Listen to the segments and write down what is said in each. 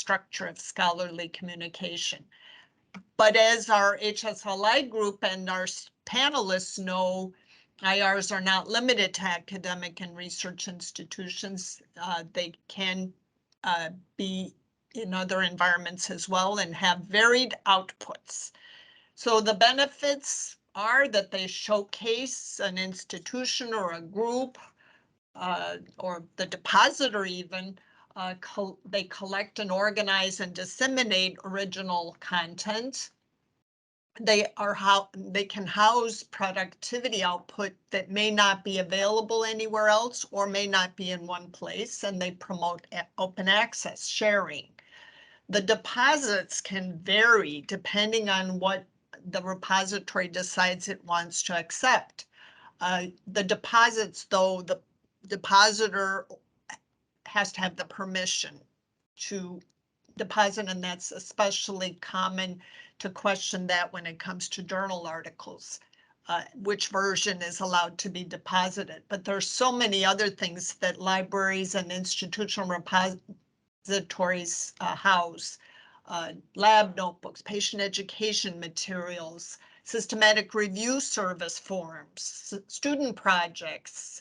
structure of scholarly communication. But as our HSLI group and our panelists know, IRs are not limited to academic and research institutions. They can be in other environments as well and have varied outputs. So the benefits are that they showcase an institution or a group or the depositor even. They collect and organize and disseminate original content. They can house productivity output that may not be available anywhere else or may not be in one place, and they promote open access, sharing. The deposits can vary depending on what the repository decides it wants to accept. The deposits, though, the depositor has to have the permission to deposit, and that's especially common to question that when it comes to journal articles, which version is allowed to be deposited. But there's so many other things that libraries and institutional repositories house. Lab notebooks, patient education materials, systematic review service forms, student projects,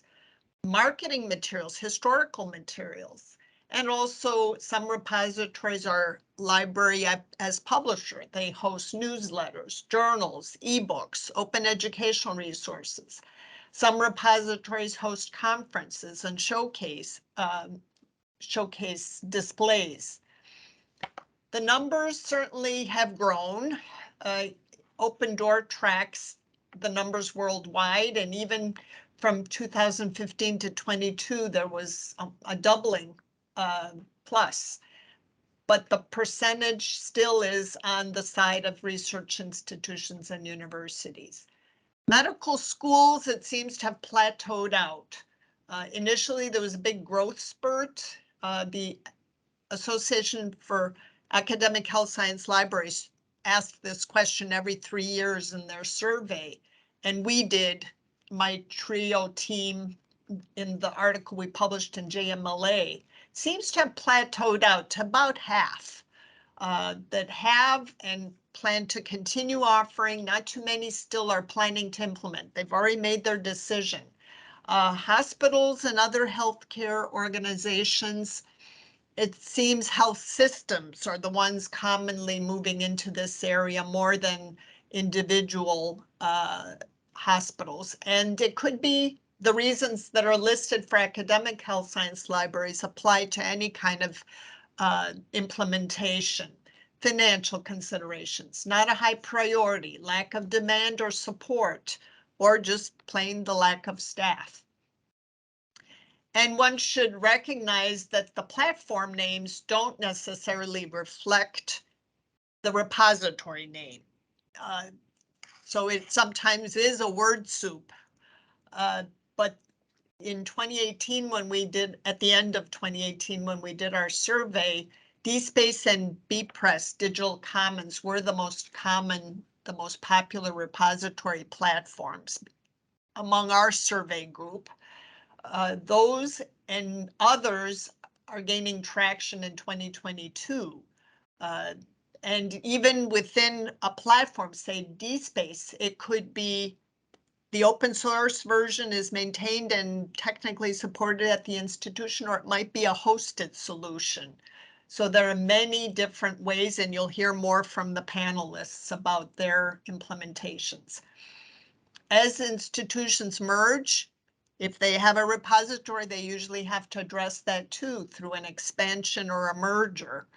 marketing materials, historical materials, and also some repositories are library as publisher. They host newsletters, journals, ebooks, open educational resources. Some repositories host conferences and showcase displays. The numbers certainly have grown. Open Door tracks the numbers worldwide, and even from 2015 to 22, there was a doubling plus. But the percentage still is on the side of research institutions and universities. Medical schools, it seems to have plateaued out. Initially, there was a big growth spurt. The Association for Academic Health Science Libraries asked this question every 3 years in their survey. And we did, my TRIO team, in the article we published in JMLA, seems to have plateaued out to about half that have and plan to continue offering. Not too many still are planning to implement. They've already made their decision. Hospitals and other healthcare organizations, it seems health systems are the ones commonly moving into this area more than individual hospitals. And it could be the reasons that are listed for academic health science libraries apply to any kind of implementation. Financial considerations, not a high priority, lack of demand or support, or just plain the lack of staff. And one should recognize that the platform names don't necessarily reflect the repository name. So it sometimes is a word soup. But in 2018, when we did, at the end of 2018, when we did our survey, DSpace and bPress Digital Commons were the most common, the most popular repository platforms among our survey group. Those and others are gaining traction in 2022. And even within a platform, say DSpace, it could be the open source version is maintained and technically supported at the institution, or it might be a hosted solution. So there are many different ways, and you'll hear more from the panelists about their implementations. As institutions merge, if they have a repository, they usually have to address that too through an expansion or a merger.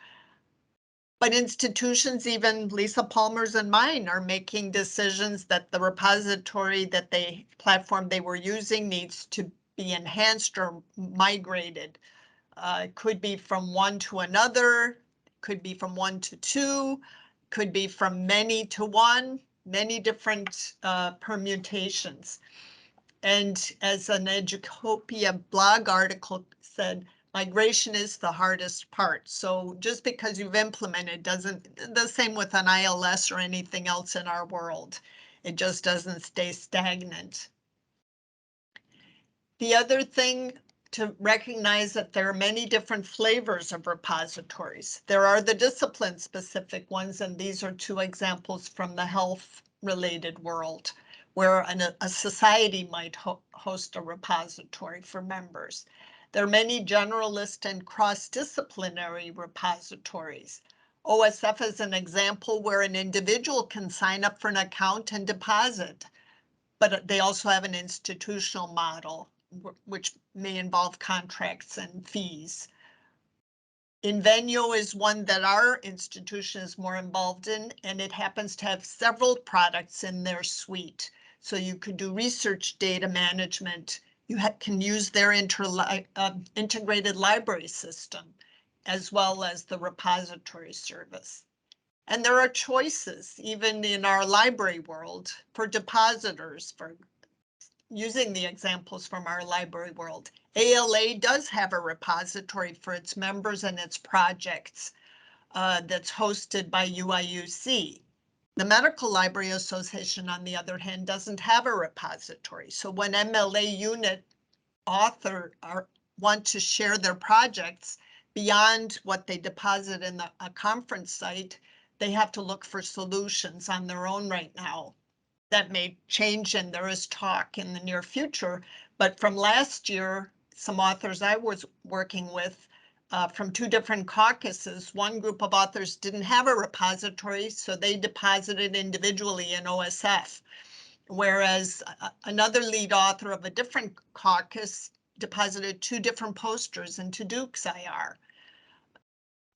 But institutions, even Lisa Palmer's and mine, are making decisions that the repository that platform they were using needs to be enhanced or migrated. It could be from one to another, could be from one to two, could be from many to one, many different permutations. And as an Educopia blog article said, migration is the hardest part. So just because you've implemented the same with an ILS or anything else in our world, it just doesn't stay stagnant. The other thing to recognize that there are many different flavors of repositories. There are the discipline-specific ones, and these are two examples from the health-related world, where a society might host a repository for members. There are many generalist and cross-disciplinary repositories. OSF is an example where an individual can sign up for an account and deposit, but they also have an institutional model, which may involve contracts and fees. Invenio is one that our institution is more involved in, and it happens to have several products in their suite. So you could do research data management. You can use their integrated library system, as well as the repository service. And there are choices, even in our library world, for depositors, for using the examples from our library world. ALA does have a repository for its members and its projects that's hosted by UIUC. The Medical Library Association, on the other hand, doesn't have a repository. So when MLA unit author want to share their projects beyond what they deposit in a conference site, they have to look for solutions on their own right now. That may change, and there is talk in the near future. But from last year, some authors I was working with from two different caucuses, one group of authors didn't have a repository, so they deposited individually in OSF. Whereas another lead author of a different caucus deposited two different posters into Duke's IR.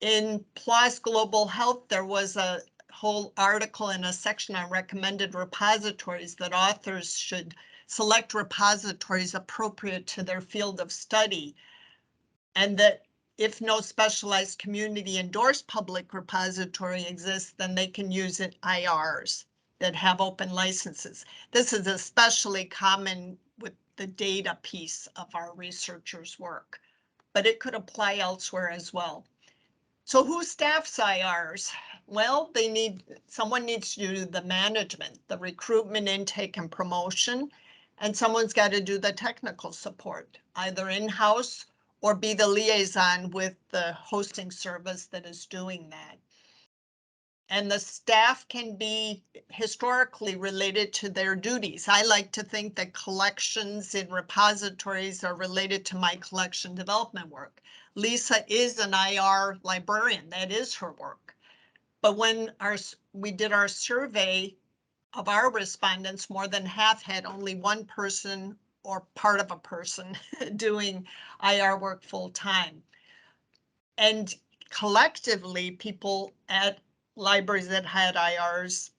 In PLOS Global Health, there was a whole article in a section on recommended repositories that authors should select repositories appropriate to their field of study, and that if no specialized community endorsed public repository exists, then they can use it IRs that have open licenses. This is especially common with the data piece of our researchers' work, but it could apply elsewhere as well. So who staffs IRs? Well, someone needs to do the management, the recruitment, intake, and promotion, and someone's got to do the technical support, either in-house or be the liaison with the hosting service that is doing that. And the staff can be historically related to their duties. I like to think that collections in repositories are related to my collection development work. Lisa is an IR librarian, that is her work. But when we did our survey of our respondents, more than half had only one person or part of a person doing IR work full time. And collectively, people at libraries that had IRs,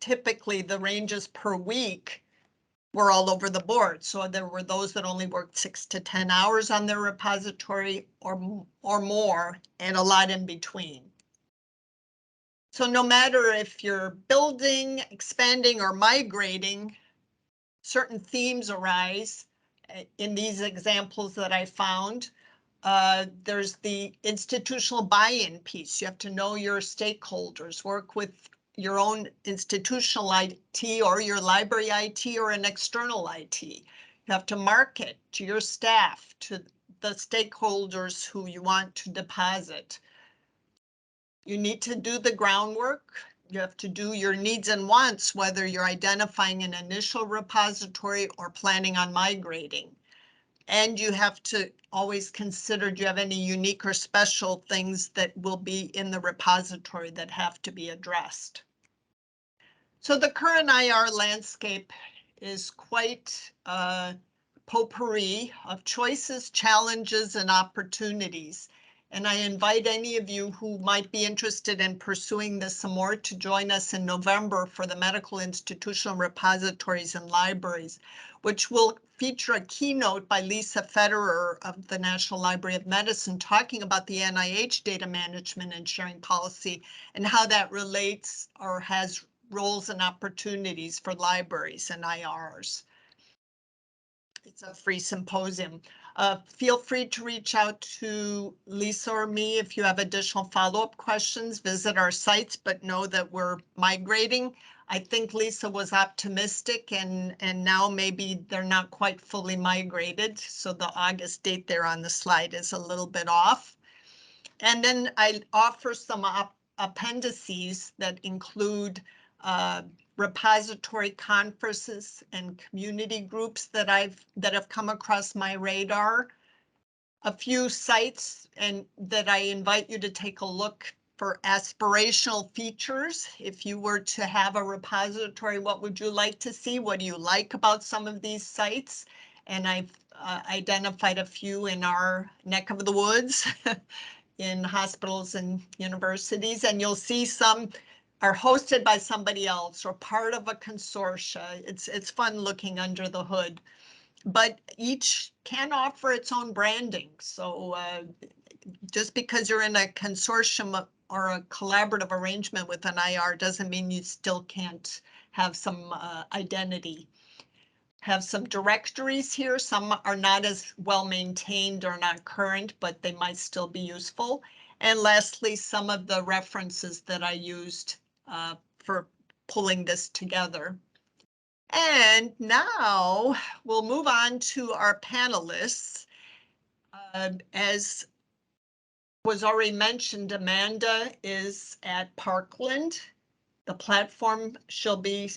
typically the ranges per week were all over the board. So there were those that only worked 6 to 10 hours on their repository or more, and a lot in between. So no matter if you're building, expanding, or migrating, certain themes arise in these examples that I found. There's the institutional buy-in piece. You have to know your stakeholders, work with your own institutional IT or your library IT or an external IT. You have to market to your staff, to the stakeholders who you want to deposit. You need to do the groundwork. You have to do your needs and wants, whether you're identifying an initial repository or planning on migrating. And you have to always consider, do you have any unique or special things that will be in the repository that have to be addressed? So the current IR landscape is quite potpourri of choices, challenges, and opportunities. And I invite any of you who might be interested in pursuing this some more to join us in November for the Medical Institutional Repositories and Libraries, which will feature a keynote by Lisa Federer of the National Library of Medicine talking about the NIH data management and sharing policy and how that relates or has roles and opportunities for libraries and IRs. It's a free symposium. Feel free to reach out to Lisa or me if you have additional follow-up questions. Visit our sites, but know that we're migrating. I think Lisa was optimistic, and now maybe they're not quite fully migrated. So the August date there on the slide is a little bit off. And then I offer some appendices that include repository conferences and community groups that have come across my radar. A few sites and that I invite you to take a look for aspirational features. If you were to have a repository, what would you like to see? What do you like about some of these sites? And I've identified a few in our neck of the woods in hospitals and universities, and you'll see some are hosted by somebody else or part of a consortia. It's fun looking under the hood, but each can offer its own branding. So just because you're in a consortium or a collaborative arrangement with an IR doesn't mean you still can't have some identity. Have some directories here. Some are not as well maintained or not current, but they might still be useful. And lastly, some of the references that I used for pulling this together. And now we'll move on to our panelists. As was already mentioned, Amanda is at Parkland. The platform she'll be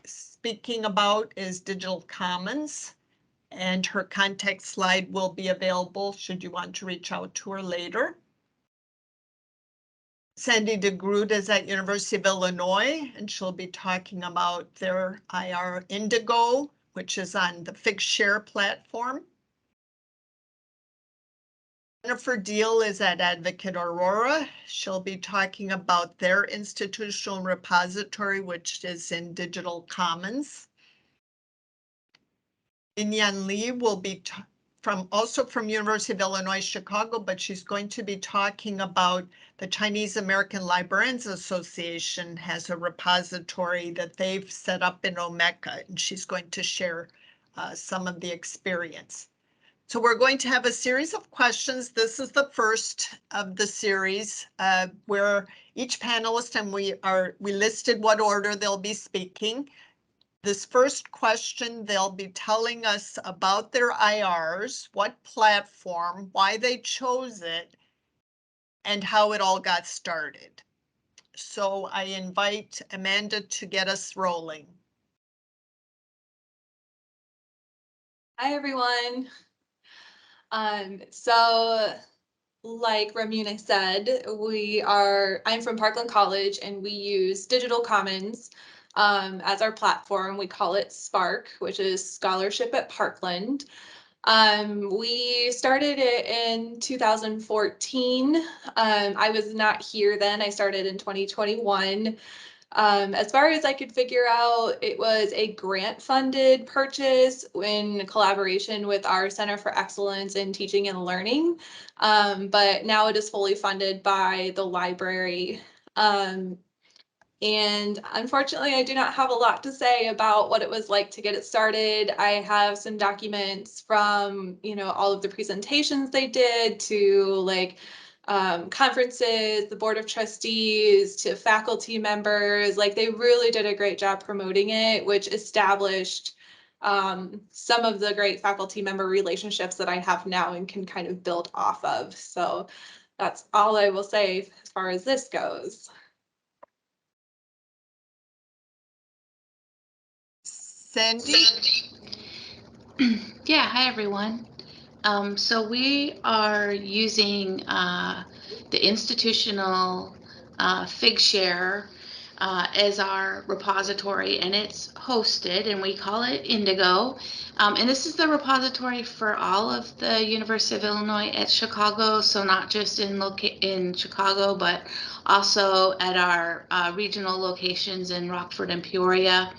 speaking about is Digital Commons, and her contact slide will be available should you want to reach out to her later. Sandy DeGroot is at University of Illinois, and she'll be talking about their IR Indigo, which is on the Figshare platform. Jennifer Deal is at Advocate Aurora. She'll be talking about their institutional repository, which is in Digital Commons. Inyan Lee will be also from University of Illinois, Chicago, but she's going to be talking about the Chinese American Librarians Association has a repository that they've set up in Omeka, and she's going to share some of the experience. So we're going to have a series of questions. This is the first of the series where each panelist, and we listed what order they'll be speaking. This first question, they'll be telling us about their IRs, what platform, why they chose it, and how it all got started. So I invite Amanda to get us rolling. Hi, everyone. So like Ramune said, I'm from Parkland College, and we use Digital Commons as our platform. We call it Spark, which is Scholarship at Parkland. We started it in 2014. I was not here then. I started in 2021. As far as I could figure out, it was a grant-funded purchase in collaboration with our Center for Excellence in Teaching and Learning, but now it is fully funded by the library. And unfortunately, I do not have a lot to say about what it was like to get it started. I have some documents from, all of the presentations they did to conferences, the board of trustees, to faculty members. They really did a great job promoting it, which established some of the great faculty member relationships that I have now and can kind of build off of. So that's all I will say as far as this goes. Sandy? Yeah, hi everyone. So we are using the institutional Figshare as our repository, and it's hosted, and we call it Indigo. And this is the repository for all of the University of Illinois at Chicago, so not just in Chicago, but also at our regional locations in Rockford and Peoria.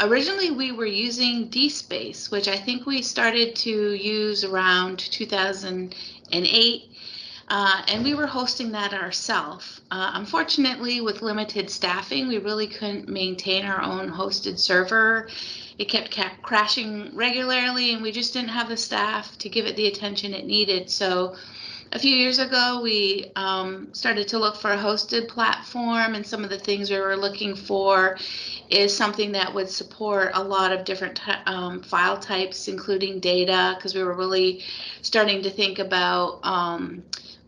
Originally, we were using DSpace, which I think we started to use around 2008, and we were hosting that ourselves. Unfortunately, with limited staffing, we really couldn't maintain our own hosted server. It kept crashing regularly, and we just didn't have the staff to give it the attention it needed. So A few years ago, we started to look for a hosted platform, and some of the things we were looking for is something that would support a lot of different file types, including data, because we were really starting to think about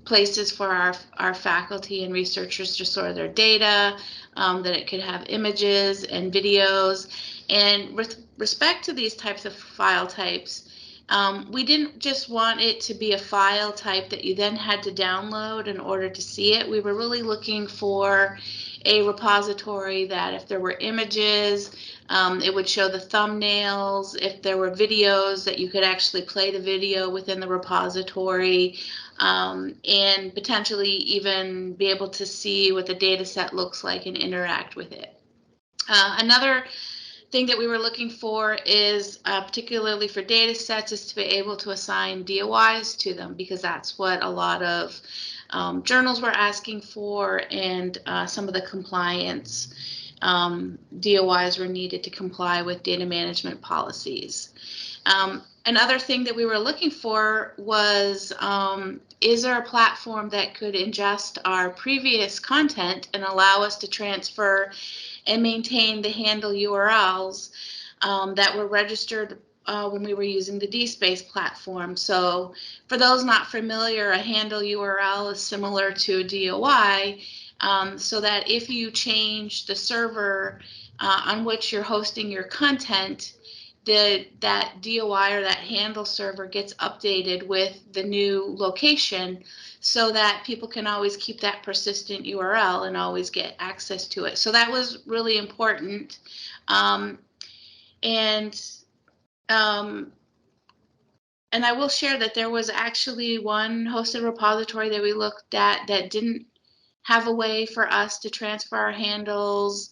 places for our faculty and researchers to store their data, that it could have images and videos. And with respect to these types of file types, we didn't just want it to be a file type that you then had to download in order to see it. We were really looking for a repository that if there were images, it would show the thumbnails. If there were videos, that you could actually play the video within the repository, and potentially even be able to see what the data set looks like and interact with it. Another thing that we were looking for is, particularly for data sets, is to be able to assign DOIs to them, because that's what a lot of journals were asking for, and some of the compliance DOIs were needed to comply with data management policies. Another thing that we were looking for was, is there a platform that could ingest our previous content and allow us to transfer and maintain the handle URLs that were registered when we were using the DSpace platform. So for those not familiar, a handle URL is similar to a DOI, so that if you change the server on which you're hosting your content, that DOI or that handle server gets updated with the new location, so that people can always keep that persistent URL and always get access to it. So that was really important. And I will share that there was actually one hosted repository that we looked at that didn't have a way for us to transfer our handles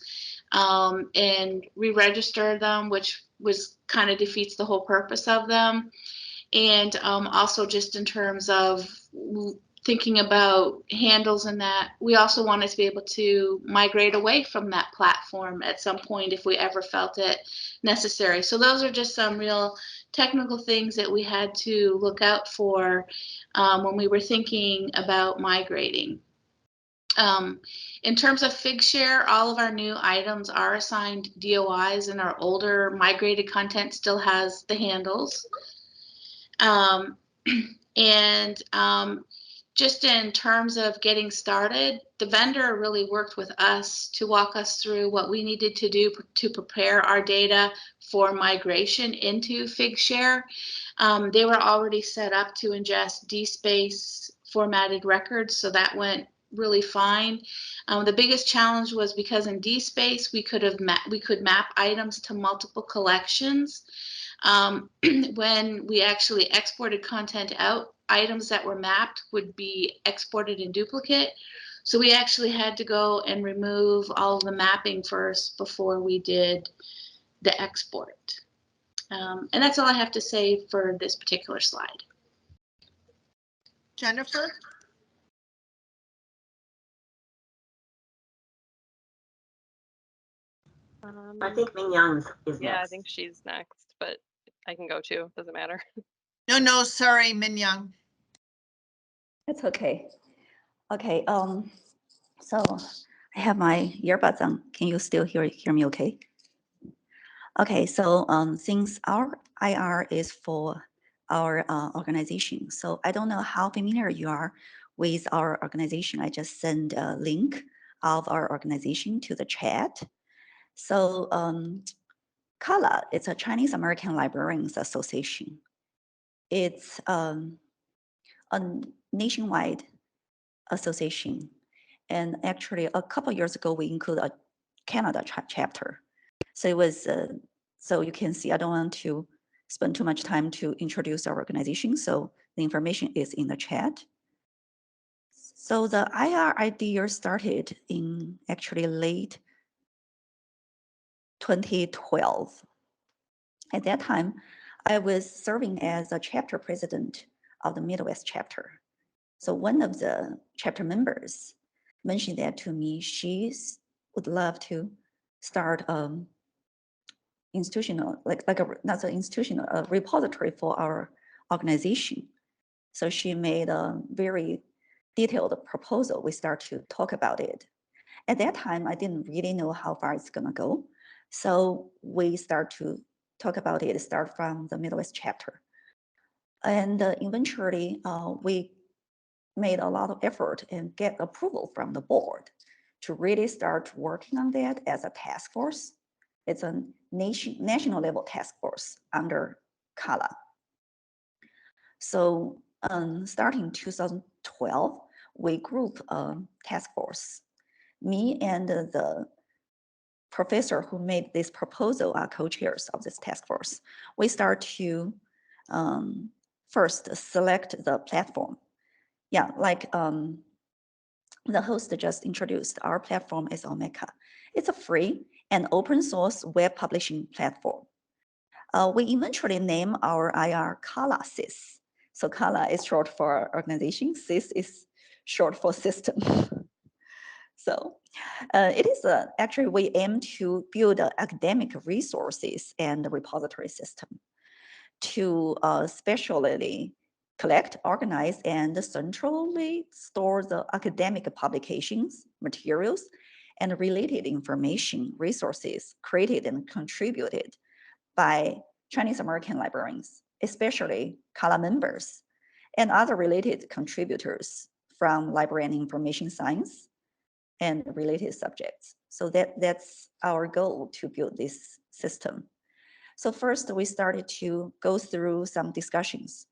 and re-register them, which was kind of defeats the whole purpose of them. And also just in terms of thinking about handles and that, we also wanted to be able to migrate away from that platform at some point if we ever felt it necessary. So those are just some real technical things that we had to look out for when we were thinking about migrating. In terms of Figshare, all of our new items are assigned DOIs, and our older migrated content still has the handles. Just in terms of getting started, the vendor really worked with us to walk us through what we needed to do to prepare our data for migration into Figshare. They were already set up to ingest DSpace formatted records, so that went really fine. The biggest challenge was because in DSpace we could map items to multiple collections. When we actually exported content out, items that were mapped would be exported in duplicate. So we actually had to go and remove all of the mapping first before we did the export. And that's all I have to say for this particular slide. Jennifer? I think Mingyang is next. Yeah, I think she's next, but I can go too. Doesn't matter. No, sorry, Minyoung. That's okay. Okay, so I have my earbuds on. Can you still hear me okay? Okay, so since our IR is for our organization, so I don't know how familiar you are with our organization. I just sent a link of our organization to the chat. So CALA, it's a Chinese American Librarians Association. It's a nationwide association. And actually a couple years ago, we included a Canada chapter. So it was, so you can see, I don't want to spend too much time to introduce our organization. So the information is in the chat. So the IR idea started in actually late 2012. At that time, I was serving as a chapter president of the Midwest chapter. So one of the chapter members mentioned that to me. She would love to start institutional, not an institutional, a repository for our organization. So she made a very detailed proposal. We start to talk about it. At that time, I didn't really know how far it's gonna go. So we start to talk about it, start from the Midwest chapter. And eventually we made a lot of effort and get approval from the board to really start working on that as a task force. It's a national level task force under CALA. So starting 2012, we group a task force. Me and the professor who made this proposal are co-chairs of this task force. We start to first select the platform. Yeah, like the host just introduced, our platform is Omeka. It's a free and open source web publishing platform. We eventually name our IR CALA SIS. So CALA is short for organization, SIS is short for system. So it is actually, we aim to build academic resources and repository system to specially collect, organize, and centrally store the academic publications, materials, and related information resources created and contributed by Chinese American librarians, especially CALA members, and other related contributors from library and information science and related subjects. So that's our goal to build this system. So first we started to go through some discussions.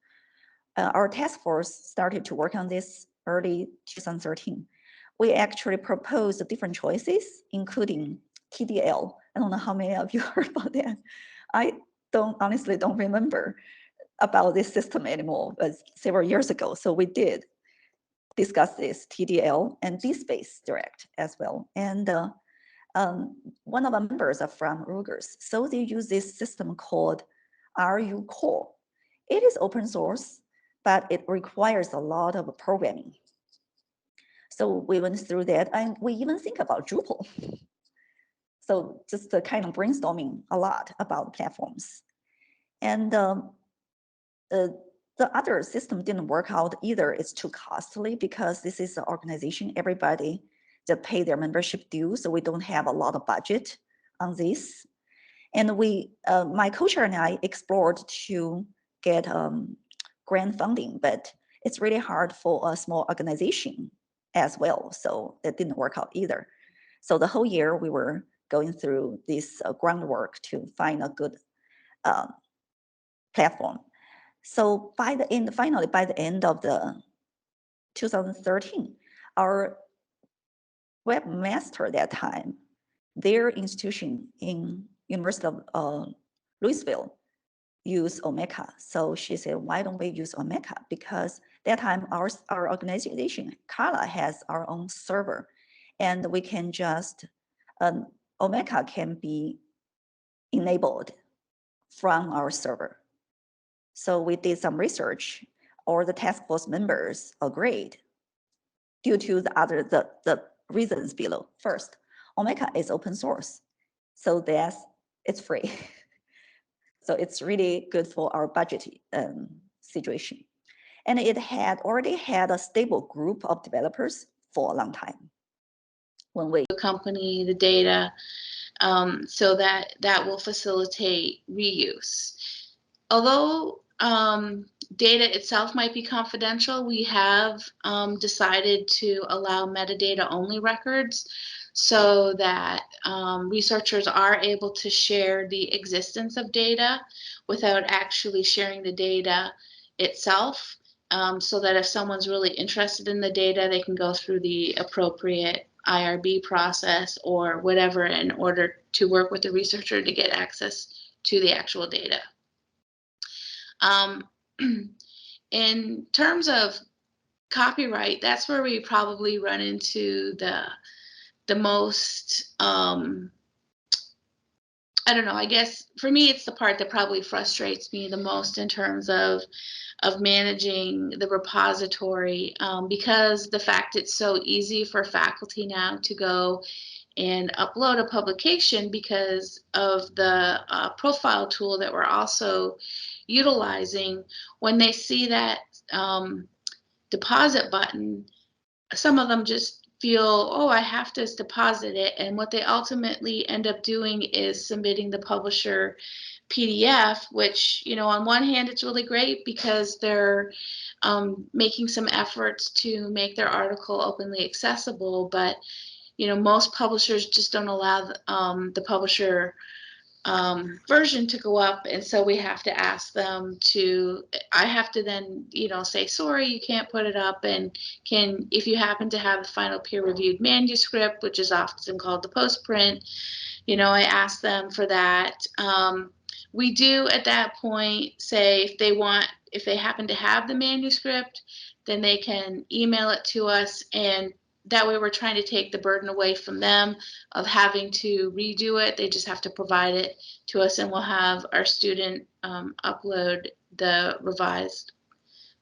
Our task force started to work on this early 2013. We actually proposed different choices, including TDL. I don't know how many of you heard about that. I honestly don't remember about this system anymore, but several years ago. So we did discuss this TDL and DSpace Direct as well. And one of the members are from Rutgers. So they use this system called RU Core. It is open source, but it requires a lot of programming. So we went through that, and we even think about Drupal. So just kind of brainstorming a lot about platforms. And the other system didn't work out either. It's too costly because this is an organization, everybody that pay their membership dues, so we don't have a lot of budget on this. And we, my co-chair and I explored to get grant funding, but it's really hard for a small organization as well. So that didn't work out either. So the whole year we were going through this groundwork to find a good platform. So by the end, finally, by the end of the 2013, our webmaster at that time, their institution in University of Louisville use Omeka. So she said, why don't we use Omeka? Because that time our organization, CALA, has our own server, and we can just, Omeka can be enabled from our server. So we did some research. All the task force members agreed due to the reasons below. First, Omeka is open source, so it's free. So it's really good for our budget situation. And it had already had a stable group of developers for a long time. When we accompany the data, so that will facilitate reuse. Although data itself might be confidential, we have decided to allow metadata only records so that researchers are able to share the existence of data without actually sharing the data itself, so that if someone's really interested in the data, they can go through the appropriate IRB process or whatever in order to work with the researcher to get access to the actual data. In terms of copyright, that's where we probably run into the most, I don't know, I guess for me, it's the part that probably frustrates me the most in terms of managing the repository, because the fact it's so easy for faculty now to go and upload a publication because of the profile tool that we're also utilizing. When they see that deposit button, some of them just feel, oh, I have to deposit it. And what they ultimately end up doing is submitting the publisher PDF, which, you know, on one hand, it's really great because they're making some efforts to make their article openly accessible. But, you know, most publishers just don't allow the publisher version to go up, and so we have to ask them to, I have to then, you know, say, sorry, you can't put it up, and if you happen to have the final peer-reviewed manuscript, which is often called the postprint, you know, I ask them for that. We do at that point say if they happen to have the manuscript, then they can email it to us, and that way we're trying to take the burden away from them of having to redo it. They just have to provide it to us, and we'll have our student upload the revised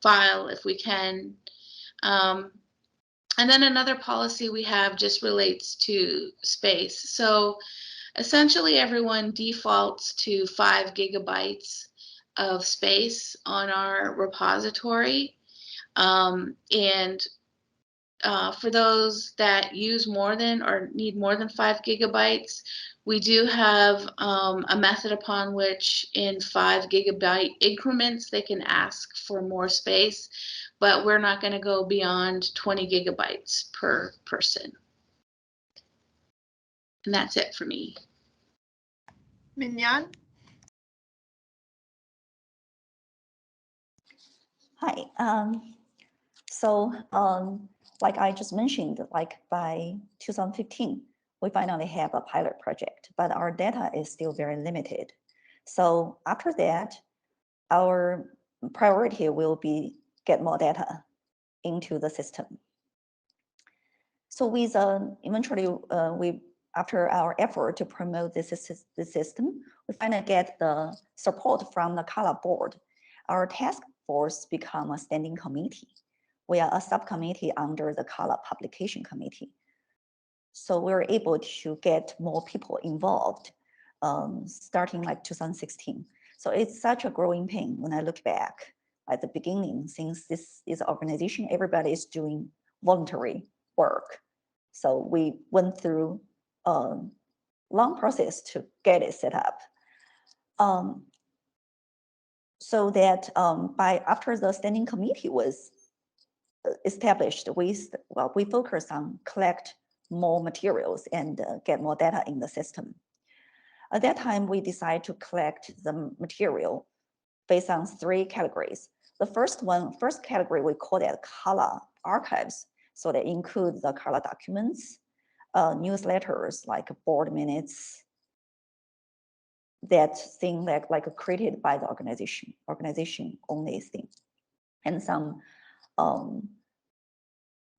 file if we can. And then another policy we have just relates to space. So essentially everyone defaults to 5 gigabytes of space on our repository. And for those that use more than or need more than 5 gigabytes, we do have a method upon which in 5 gigabyte increments they can ask for more space, but we're not going to go beyond 20 gigabytes per person. And that's it for me. Mignon? Hi. Like I just mentioned, like by 2015, we finally have a pilot project, but our data is still very limited. So after that, our priority will be get more data into the system. So with eventually, after our effort to promote this system, we finally get the support from the CALA board. Our task force become a standing committee. We are a subcommittee under the CALA publication committee. So we're able to get more people involved starting like 2016. So it's such a growing pain when I look back at the beginning, since this is an organization, everybody is doing voluntary work. So we went through a long process to get it set up. So that after the standing committee was established, we focused on collect more materials and get more data in the system. At that time, we decided to collect the material based on 3 categories. The first category, we call that CALA archives. So they include the CALA documents, newsletters like board minutes, that thing like created by the organization only thing, and some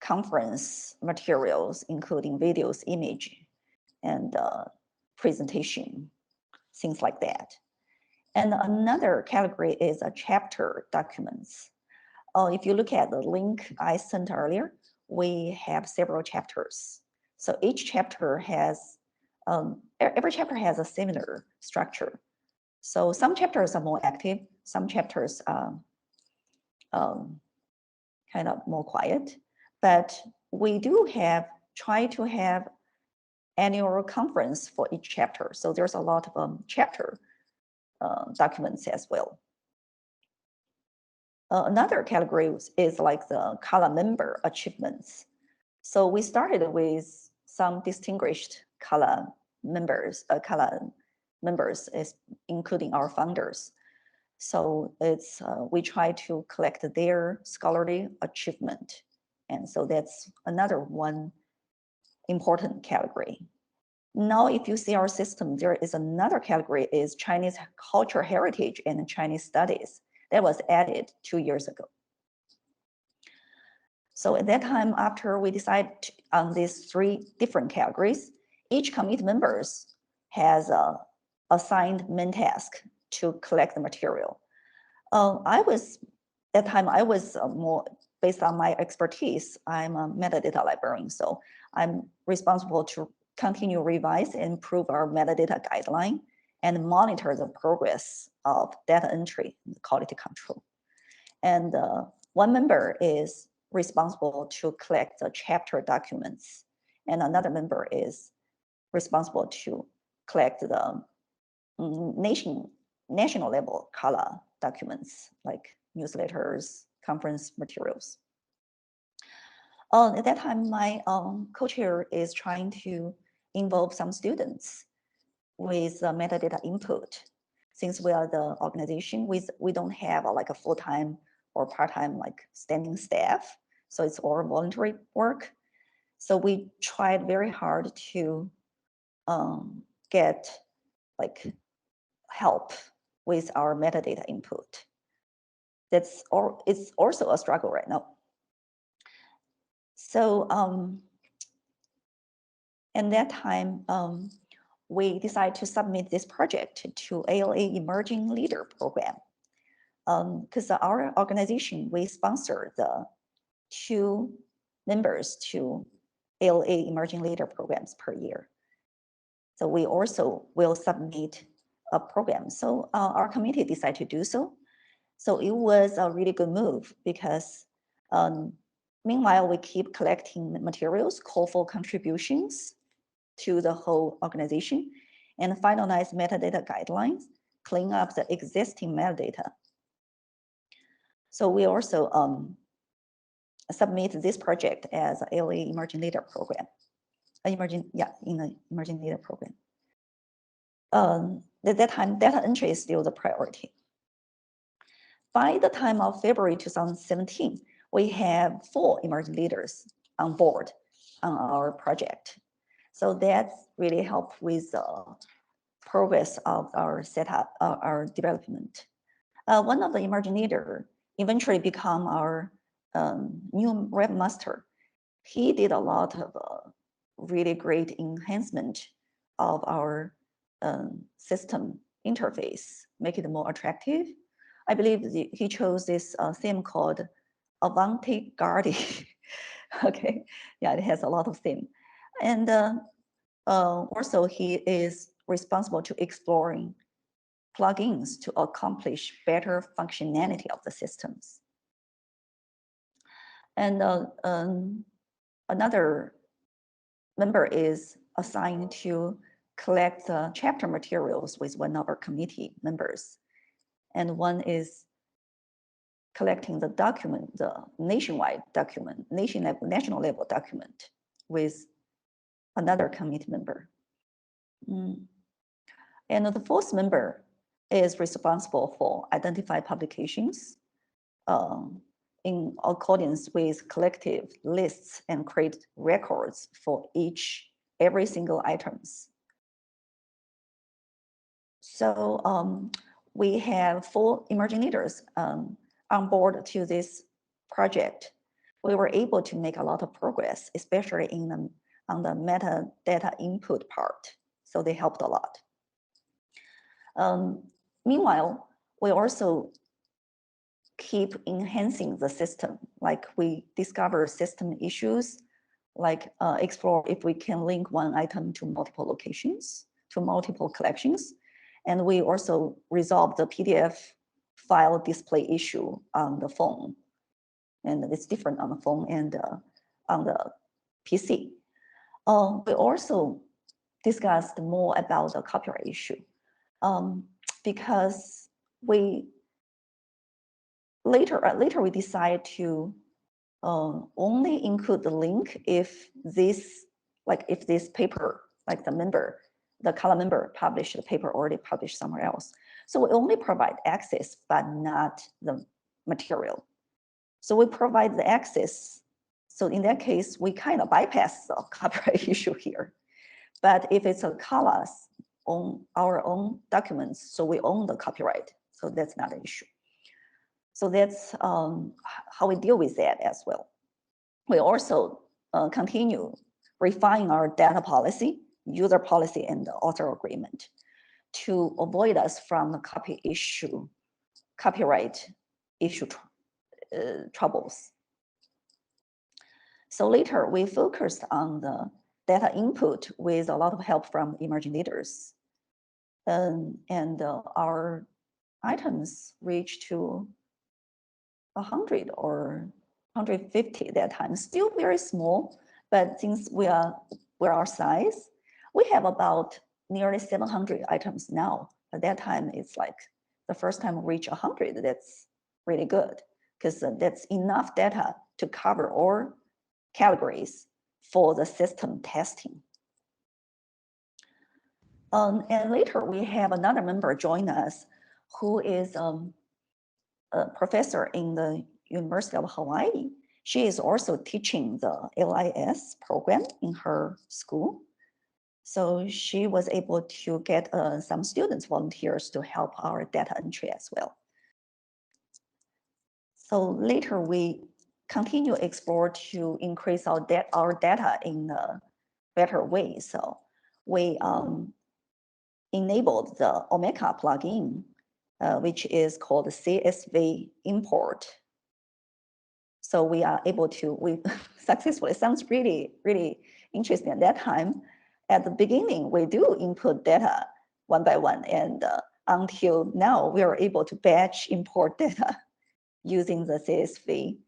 conference materials, including videos, image, and presentation, things like that. And another category is a chapter documents. If you look at the link I sent earlier, we have several chapters. So each chapter has, every chapter has a similar structure. So some chapters are more active, some chapters are kind of more quiet, but we do try to have annual conference for each chapter. So there's a lot of chapter documents as well. Another category is like the CALA member achievements. So we started with some distinguished CALA members, including our founders. So it's we try to collect their scholarly achievement. And so that's another one important category. Now, if you see our system, there is another category is Chinese cultural heritage and Chinese studies that was added 2 years ago. So at that time, after we decided on these 3 different categories, each committee members has assigned main task to collect the material. At that time, I was more based on my expertise. I'm a metadata librarian, so I'm responsible to continue revise and improve our metadata guideline and monitor the progress of data entry and quality control. And one member is responsible to collect the chapter documents, and another member is responsible to collect the national level CALA documents like newsletters, conference materials. At that time, my co-chair is trying to involve some students with metadata input. Since we are the organization, we don't have like a full-time or part-time like standing staff, so it's all voluntary work. So we tried very hard to get like help with our metadata input. It's also a struggle right now. So at that time, we decided to submit this project to ALA Emerging Leader Program. Because our organization, we sponsor the 2 members to ALA Emerging Leader programs per year. So we also will submit a program. So our committee decided to do so. So it was a really good move because meanwhile, we keep collecting materials, call for contributions to the whole organization, and finalize metadata guidelines, clean up the existing metadata. So we also submit this project as an ALA Emerging Leader Program. In the Emerging Leader Program. At that time, data entry is still the priority. By the time of February 2017, we have 4 emerging leaders on board on our project. So that's really helped with the progress of our setup, our development. One of the emerging leaders eventually become our new webmaster. He did a lot of really great enhancement of our system interface, make it more attractive. I believe he chose this theme called Avant-Garde. Okay, yeah, it has a lot of theme. And also he is responsible to exploring plugins to accomplish better functionality of the systems. And another member is assigned to collect the chapter materials with one of our committee members. And one is collecting the document, the nationwide document, national level document with another committee member. And the 4th member is responsible for identify publications in accordance with collective lists and create records for every single items. So we have 4 emerging leaders on board to this project. We were able to make a lot of progress, especially on the metadata input part. So they helped a lot. Meanwhile, we also keep enhancing the system. Like we discover system issues, like explore if we can link one item to multiple locations, to multiple collections. And we also resolve the PDF file display issue on the phone. And it's different on the phone and on the PC. We also discussed more about the copyright issue because later we decided to only include the link if this paper, like the column member published the paper already published somewhere else. So we only provide access, but not the material. So we provide the access. So in that case, we kind of bypass the copyright issue here. But if it's a CALA's on our own documents, so we own the copyright. So that's not an issue. So that's how we deal with that as well. We also continue refine our data policy, user policy, and the author agreement to avoid us from the copyright issue troubles. So later we focused on the data input with a lot of help from emerging leaders. And our items reached to 100 or 150 at that time, still very small, but since we're our size, we have about nearly 700 items now. At that time, it's like the first time we reach 100, that's really good, because that's enough data to cover all categories for the system testing. And later we have another member join us who is a professor in the University of Hawaii. She is also teaching the LIS program in her school. So she was able to get some students, volunteers to help our data entry as well. So later we continue explore to increase our data in a better way. So we enabled the Omeka plugin, which is called CSV import. So we are able to, we successfully, sounds really, really interesting at that time. At the beginning, we do input data one by one, and until now, we are able to batch import data using the CSV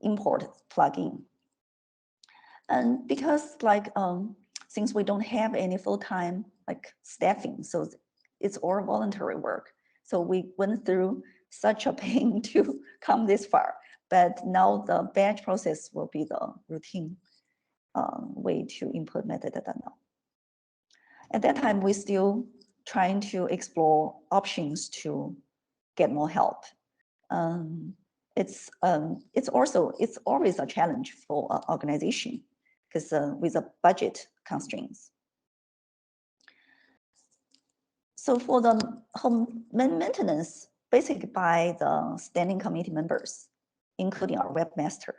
import plugin. And because like, since we don't have any full-time like staffing, so it's all voluntary work. So we went through such a pain to come this far, but now the batch process will be the routine way to input metadata now. At that time, we're still trying to explore options to get more help. It's always a challenge for an organization because with the budget constraints. So for the home maintenance, basically by the standing committee members, including our webmaster,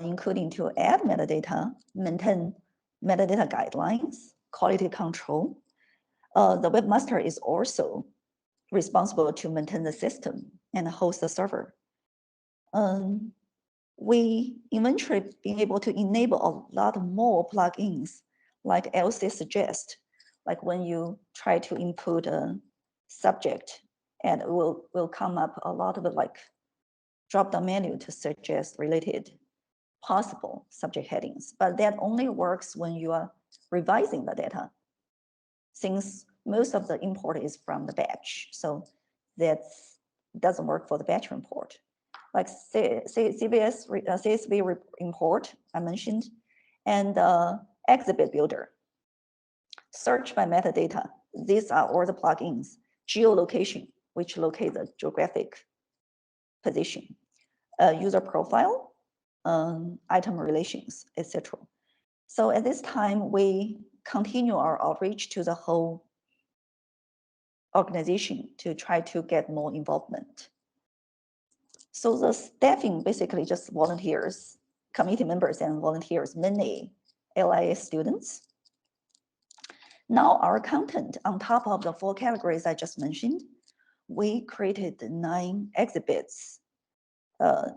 including to add metadata, maintain metadata guidelines, quality control. The webmaster is also responsible to maintain the system and host the server. We eventually being able to enable a lot more plugins, like Elsie suggests, like when you try to input a subject, and it will come up a lot of like drop-down menu to suggest related possible subject headings, but that only works when you are revising the data, since most of the import is from the batch. So that doesn't work for the batch import. Like CSV import I mentioned, and exhibit builder, search by metadata. These are all the plugins. Geolocation, which locate the geographic position. User profile, item relations, etc. So at this time, we continue our outreach to the whole organization to try to get more involvement. So the staffing basically just volunteers, committee members and volunteers, mainly LIS students. Now our content on top of the 4 categories I just mentioned, we created 9 exhibits,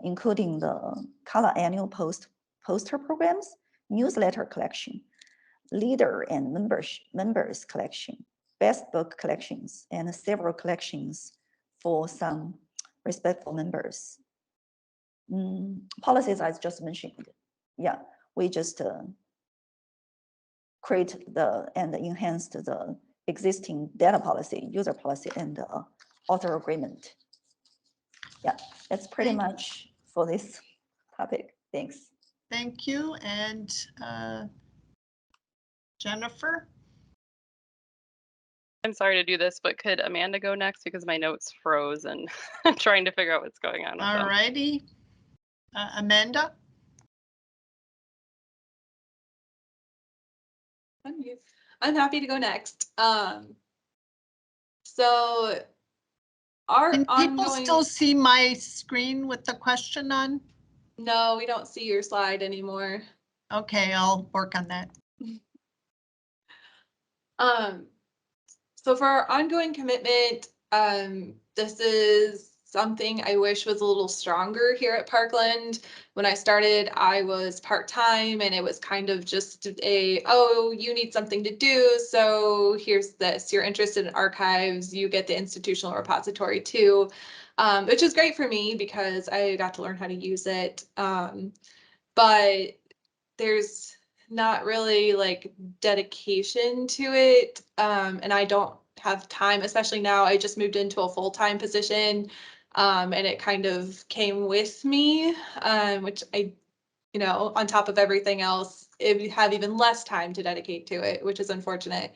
including the color annual poster programs, newsletter collection, leader and members collection, best book collections, and several collections for some respectful members. Policies I just mentioned. Yeah, we just create and enhanced the existing data policy, user policy, and author agreement. Yeah, that's pretty much for this topic. Thanks. Thank you. And Jennifer? I'm sorry to do this, but could Amanda go next because my notes froze and I'm trying to figure out what's going on with them. All righty. Amanda? I'm happy to go next. So our Can people ongoing... still see my screen with the question on? No, we don't see your slide anymore. Okay, I'll work on that. So for our ongoing commitment, this is something I wish was a little stronger here at Parkland. When I started, I was part-time and it was kind of just oh, you need something to do, so here's this. You're interested in archives, you get the institutional repository too, which is great for me because I got to learn how to use it. But there's not really like dedication to it, and I don't have time, especially now. I just moved into a full-time position, and it kind of came with me, which I, on top of everything else, it have even less time to dedicate to it, which is unfortunate.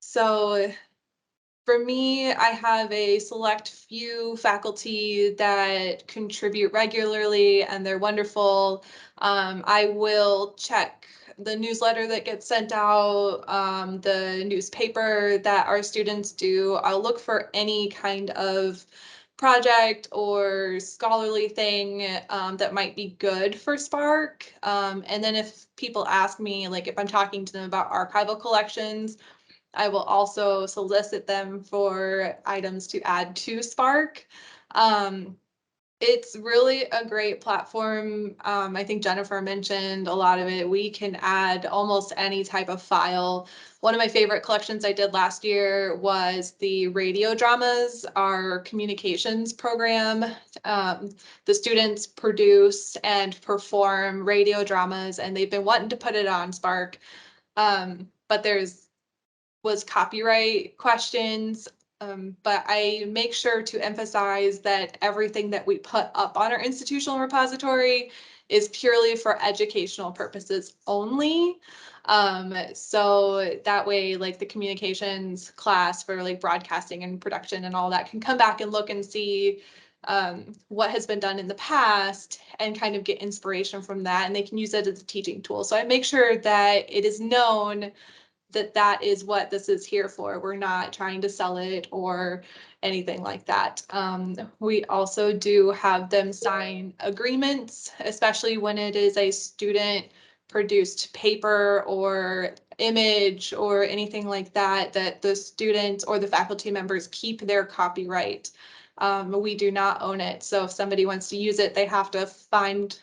So for me, I have a select few faculty that contribute regularly and they're wonderful. I will check the newsletter that gets sent out, the newspaper that our students do. I'll look for any kind of project or scholarly thing that might be good for Spark. And then if people ask me, like if I'm talking to them about archival collections, I will also solicit them for items to add to Spark. It's really a great platform. I think Jennifer mentioned a lot of it. We can add almost any type of file. One of my favorite collections I did last year was the radio dramas, our communications program. The students produce and perform radio dramas, and they've been wanting to put it on Spark. But was copyright questions, but I make sure to emphasize that everything that we put up on our institutional repository is purely for educational purposes only. So that way, like the communications class for like broadcasting and production and all that can come back and look and see what has been done in the past and kind of get inspiration from that, and they can use it as a teaching tool. So I make sure that it is known that that is what this is here for. We're not trying to sell it or anything like that. We also do have them sign agreements, especially when it is a student produced paper or image or anything like that, that the students or the faculty members keep their copyright. We do not own it. So if somebody wants to use it, they have to find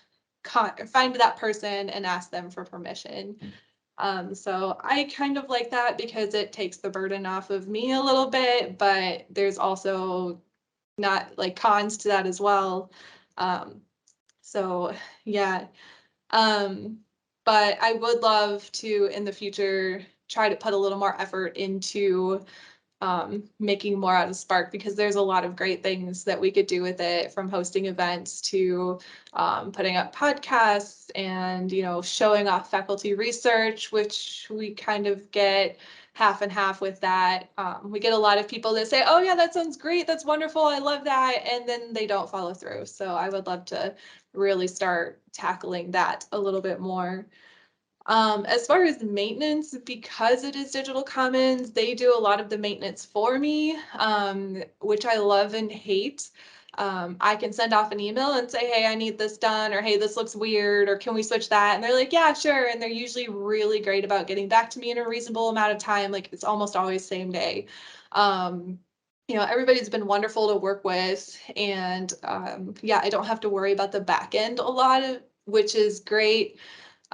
that person and ask them for permission. So I kind of like that because it takes the burden off of me a little bit, but there's also not like cons to that as well. So yeah, but I would love to in the future try to put a little more effort into making more out of Spark, because there's a lot of great things that we could do with it, from hosting events to putting up podcasts and, showing off faculty research, which we kind of get half and half with that. We get a lot of people that say, oh yeah, that sounds great. That's wonderful. I love that. And then they don't follow through. So I would love to really start tackling that a little bit more. As far as maintenance, because it is Digital Commons, they do a lot of the maintenance for me, which I love and hate. I can send off an email and say, hey, I need this done, or hey, this looks weird, or can we switch that? And they're like, yeah, sure. And they're usually really great about getting back to me in a reasonable amount of time. Like it's almost always same day. Everybody's been wonderful to work with, and yeah, I don't have to worry about the back end a lot, which is great.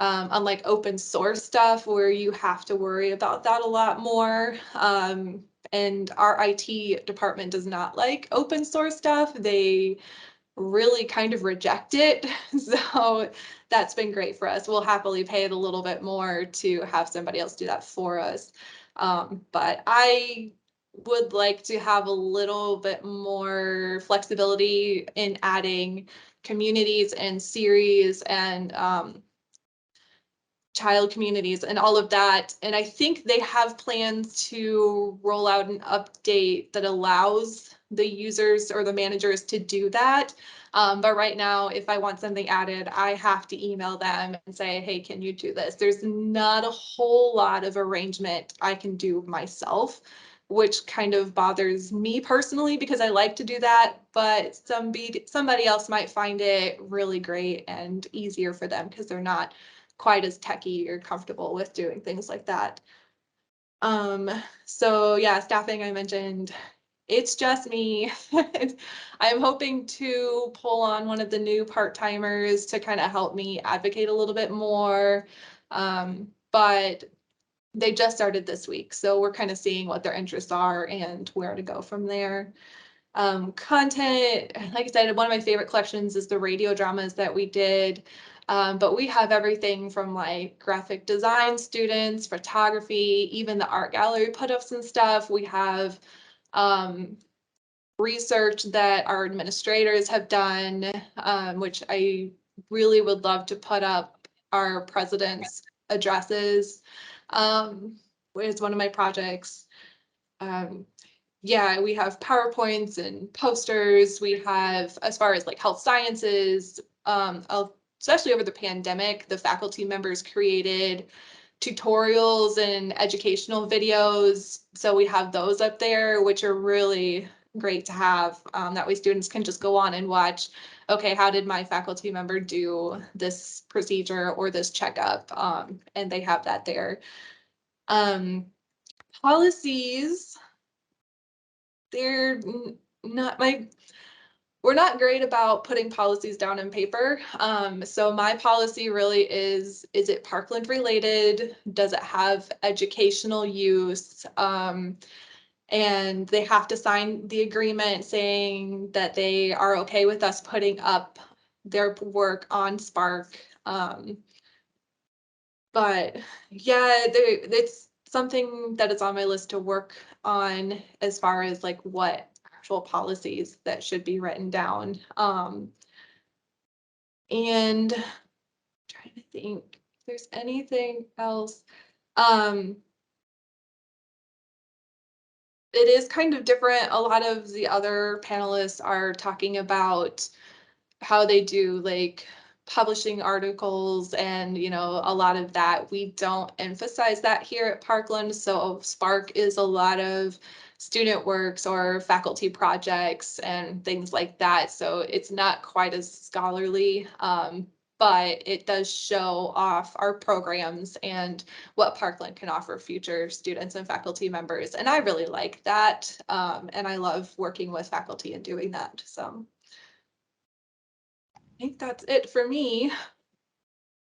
Unlike open source stuff where you have to worry about that a lot more. And our IT department does not like open source stuff. They really kind of reject it. So that's been great for us. We'll happily pay it a little bit more to have somebody else do that for us. But I would like to have a little bit more flexibility in adding communities and series and child communities and all of that. And I think they have plans to roll out an update that allows the users or the managers to do that. But right now, if I want something added, I have to email them and say, hey, can you do this? There's not a whole lot of arrangement I can do myself, which kind of bothers me personally because I like to do that, but somebody else might find it really great and easier for them because they're not quite as techy or comfortable with doing things like that. So yeah, staffing, I mentioned, it's just me. I'm hoping to pull on one of the new part-timers to kind of help me advocate a little bit more. But they just started this week, so we're kind of seeing what their interests are and where to go from there. Content, like I said, one of my favorite collections is the radio dramas that we did. But we have everything from like graphic design students, photography, even the art gallery put-ups and stuff. We have research that our administrators have done, which I really would love to put up our president's addresses. Is one of my projects. Yeah, we have PowerPoints and posters. We have, as far as like health sciences, especially over the pandemic, the faculty members created tutorials and educational videos. So we have those up there, which are really great to have. That way students can just go on and watch, okay, how did my faculty member do this procedure or this checkup? And they have that there. Policies, they're not we're not great about putting policies down in paper. So my policy really is it Parkland related? Does it have educational use? And they have to sign the agreement saying that they are okay with us putting up their work on Spark. But yeah, it's something that is on my list to work on as far as like what actual policies that should be written down. And I'm trying to think if there's anything else. It is kind of different. A lot of the other panelists are talking about how they do like publishing articles and, you know, a lot of that. We don't emphasize that here at Parkland. So Spark is a lot of student works or faculty projects and things like that. So it's not quite as scholarly, but it does show off our programs and what Parkland can offer future students and faculty members. And I really like that. And I love working with faculty and doing that. So I think that's it for me.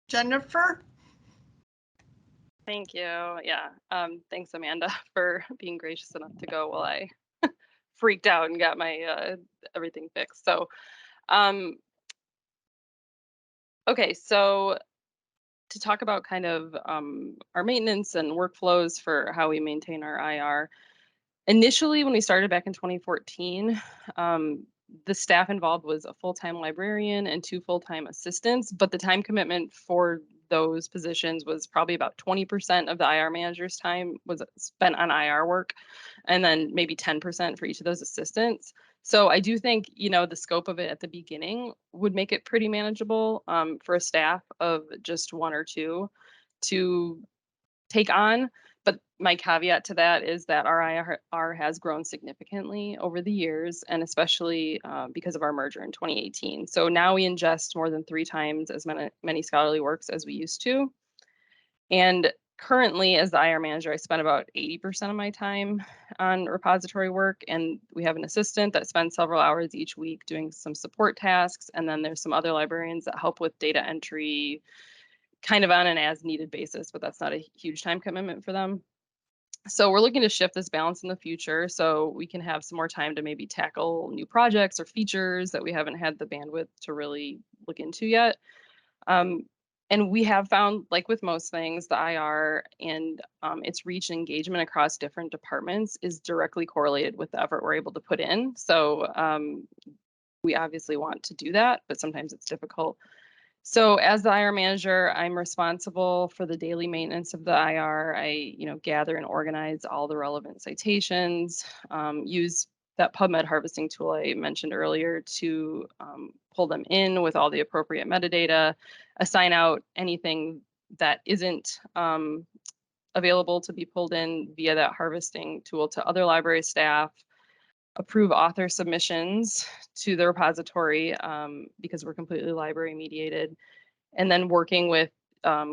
Jennifer? Thank you. Yeah. Thanks, Amanda, for being gracious enough to go while I freaked out and got my everything fixed. So, okay, so to talk about kind of our maintenance and workflows for how we maintain our IR. Initially, when we started back in 2014, the staff involved was a full-time librarian and 2 full-time assistants, but the time commitment for those positions was probably about 20% of the IR manager's time was spent on IR work, and then maybe 10% for each of those assistants. So I do think, you know, the scope of it at the beginning would make it pretty manageable for a staff of just 1 or 2 to take on. But my caveat to that is that our IR has grown significantly over the years, and especially because of our merger in 2018. So now we ingest more than 3 times as many scholarly works as we used to. And currently, as the IR manager, I spend about 80% of my time on repository work, and we have an assistant that spends several hours each week doing some support tasks, and then there's some other librarians that help with data entry, kind of on an as needed basis, but that's not a huge time commitment for them. So we're looking to shift this balance in the future so we can have some more time to maybe tackle new projects or features that we haven't had the bandwidth to really look into yet. And we have found, like with most things, the IR and its reach and engagement across different departments is directly correlated with the effort we're able to put in. So we obviously want to do that, but sometimes it's difficult. So as the IR manager, I'm responsible for the daily maintenance of the IR. I, gather and organize all the relevant citations, use that PubMed harvesting tool I mentioned earlier to pull them in with all the appropriate metadata, assign out anything that isn't available to be pulled in via that harvesting tool to other library staff, approve author submissions to the repository because we're completely library mediated, and then working with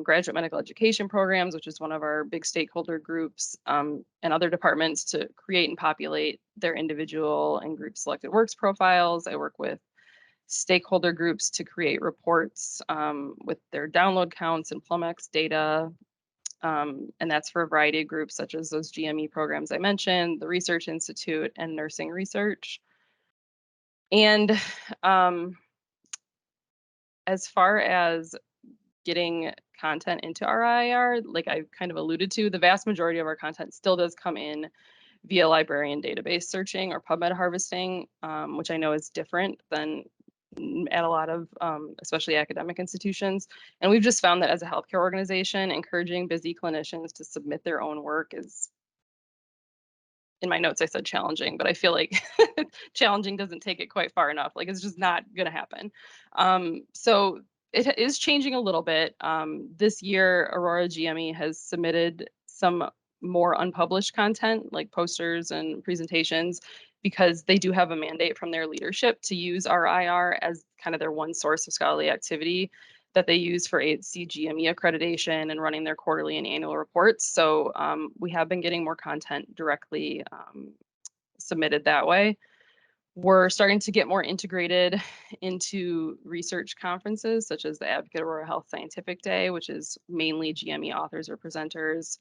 graduate medical education programs, which is one of our big stakeholder groups, and other departments to create and populate their individual and group selected works profiles. I work with stakeholder groups to create reports with their download counts and Plumex data. And that's for a variety of groups, such as those GME programs I mentioned, the Research Institute, and nursing research. And as far as getting content into our IR, like I kind of alluded to, the vast majority of our content still does come in via librarian database searching or PubMed harvesting, which I know is different than at a lot of, especially academic institutions. And we've just found that as a healthcare organization, encouraging busy clinicians to submit their own work is, in my notes I said challenging, but I feel like challenging doesn't take it quite far enough. Like it's just not gonna happen. So it is changing a little bit. This year, Aurora GME has submitted some more unpublished content like posters and presentations, because they do have a mandate from their leadership to use our IR as kind of their one source of scholarly activity that they use for CGME accreditation and running their quarterly and annual reports. So we have been getting more content directly submitted that way. We're starting to get more integrated into research conferences, such as the Advocate Aurora Health Scientific Day, which is mainly GME authors or presenters.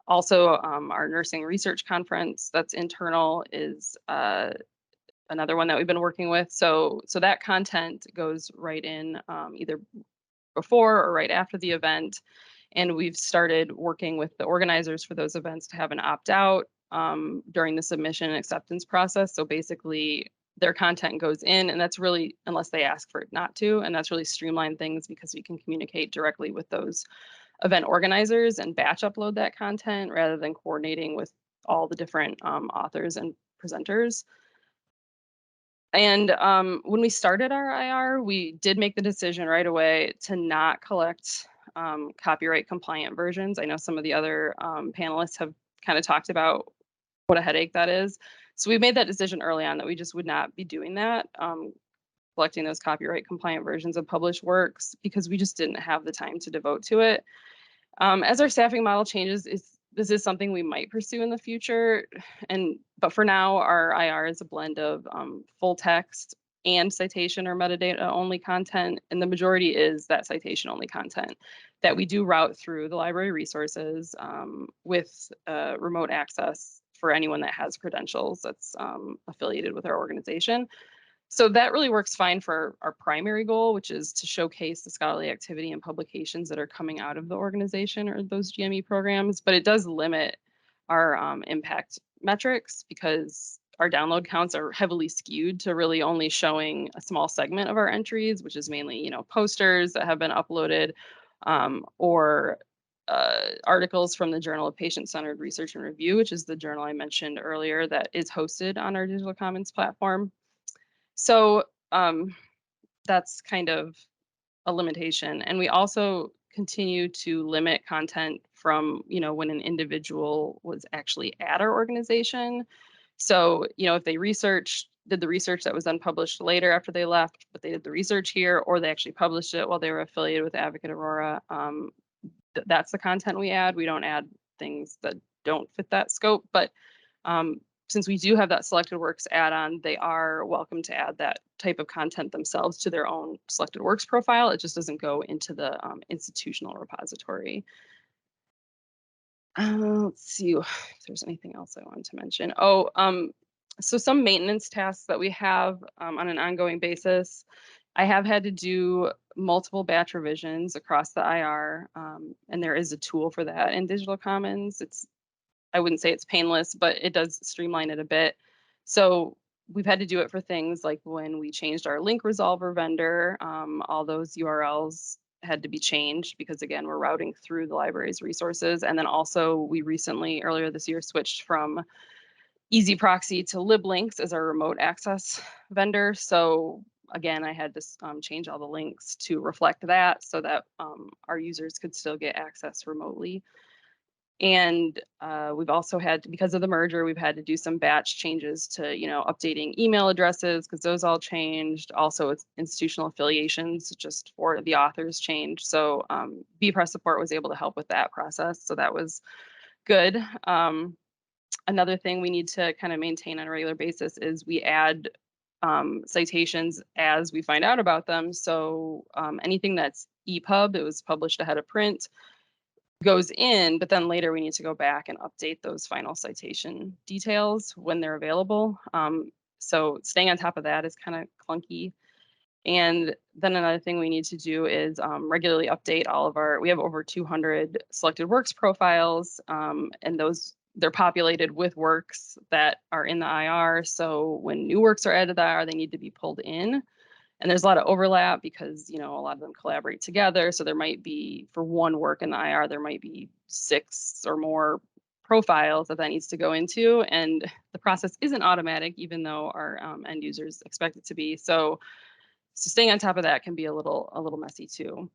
Also, our nursing research conference that's internal is another one that we've been working with. So that content goes right in either before or right after the event. And we've started working with the organizers for those events to have an opt-out during the submission and acceptance process. So basically their content goes in, and that's really, unless they ask for it not to, and that's really streamlined things because we can communicate directly with those event organizers and batch upload that content rather than coordinating with all the different authors and presenters. And when we started our IR, we did make the decision right away to not collect copyright compliant versions. I know some of the other panelists have kind of talked about what a headache that is. So we made that decision early on that we just would not be doing that, collecting those copyright compliant versions of published works, because we just didn't have the time to devote to it. As our staffing model changes, this is something we might pursue in the future. But for now, our IR is a blend of full text and citation or metadata only content. And the majority is that citation only content that we do route through the library resources with remote access for anyone that has credentials that's affiliated with our organization. So that really works fine for our primary goal, which is to showcase the scholarly activity and publications that are coming out of the organization or those GME programs, but it does limit our impact metrics because our download counts are heavily skewed to really only showing a small segment of our entries, which is mainly, posters that have been uploaded or articles from the Journal of Patient-Centered Research and Review, which is the journal I mentioned earlier that is hosted on our Digital Commons platform. So that's kind of a limitation. And we also continue to limit content from, when an individual was actually at our organization. So, if they did the research that was then published later after they left, but they did the research here, or they actually published it while they were affiliated with Advocate Aurora, that's the content we add. We don't add things that don't fit that scope, but since we do have that selected works add-on, they are welcome to add that type of content themselves to their own selected works profile. It just doesn't go into the institutional repository. Let's see if there's anything else I wanted to mention. So some maintenance tasks that we have on an ongoing basis. I have had to do multiple batch revisions across the IR, and there is a tool for that in Digital Commons. I wouldn't say it's painless, but it does streamline it a bit. So we've had to do it for things like when we changed our link resolver vendor, all those URLs had to be changed because, again, we're routing through the library's resources. And then also we recently, earlier this year, switched from Easy Proxy to liblinks as our remote access vendor. So again, I had to change all the links to reflect that so that our users could still get access remotely. And we've also had, because of the merger, we've had to do some batch changes to, you know, updating email addresses because those all changed. Also, it's institutional affiliations just for the authors changed. So bPress support was able to help with that process. So that was good. Another thing we need to kind of maintain on a regular basis is we add citations as we find out about them. So anything that's EPUB, it was published ahead of print, goes in, but then later we need to go back and update those final citation details when they're available. So staying on top of that is kind of clunky. And then another thing we need to do is regularly update all of our, we have over 200 selected works profiles, and those, they're populated with works that are in the IR. So when new works are added to the IR, they need to be pulled in. And there's a lot of overlap because, you know, a lot of them collaborate together. So there might be, for one work in the IR, there might be 6 or more profiles that needs to go into. And the process isn't automatic, even though our end users expect it to be. So staying on top of that can be a little messy too.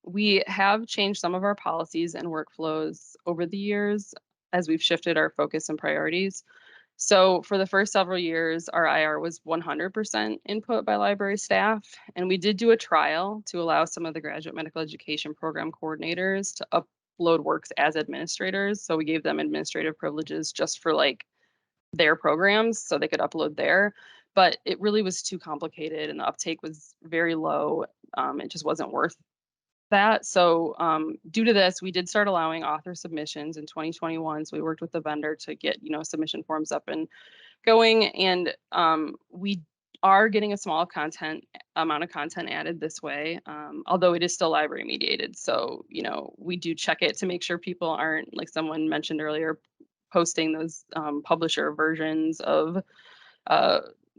We have changed some of our policies and workflows over the years as we've shifted our focus and priorities. So for the first several years, our IR was 100% input by library staff. And we did do a trial to allow some of the graduate medical education program coordinators to upload works as administrators. So we gave them administrative privileges just for like their programs so they could upload there. But it really was too complicated and the uptake was very low. It just wasn't worth that. So due to this, we did start allowing author submissions in 2021. So we worked with the vendor to get, you know, submission forms up and going. And we are getting a small amount of content added this way, although it is still library mediated. So, you know, we do check it to make sure people aren't, like someone mentioned earlier, posting those publisher versions of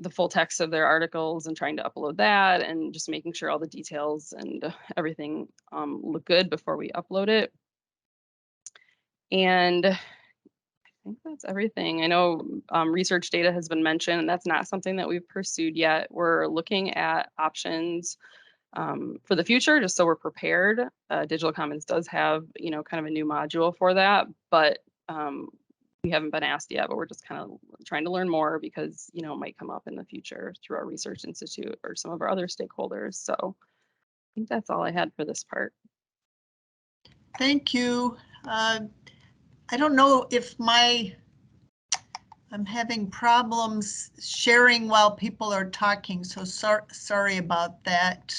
the full text of their articles and trying to upload that and just making sure all the details and everything look good before we upload it. And I think that's everything. I know research data has been mentioned, and that's not something that we've pursued yet. We're looking at options for the future, just so we're prepared. Digital Commons does have, you know, kind of a new module for that, but we haven't been asked yet, but we're just kind of trying to learn more because, you know, it might come up in the future through our research institute or some of our other stakeholders. So I think that's all I had for this part. Thank you. I don't know if I'm having problems sharing while people are talking, so sorry about that.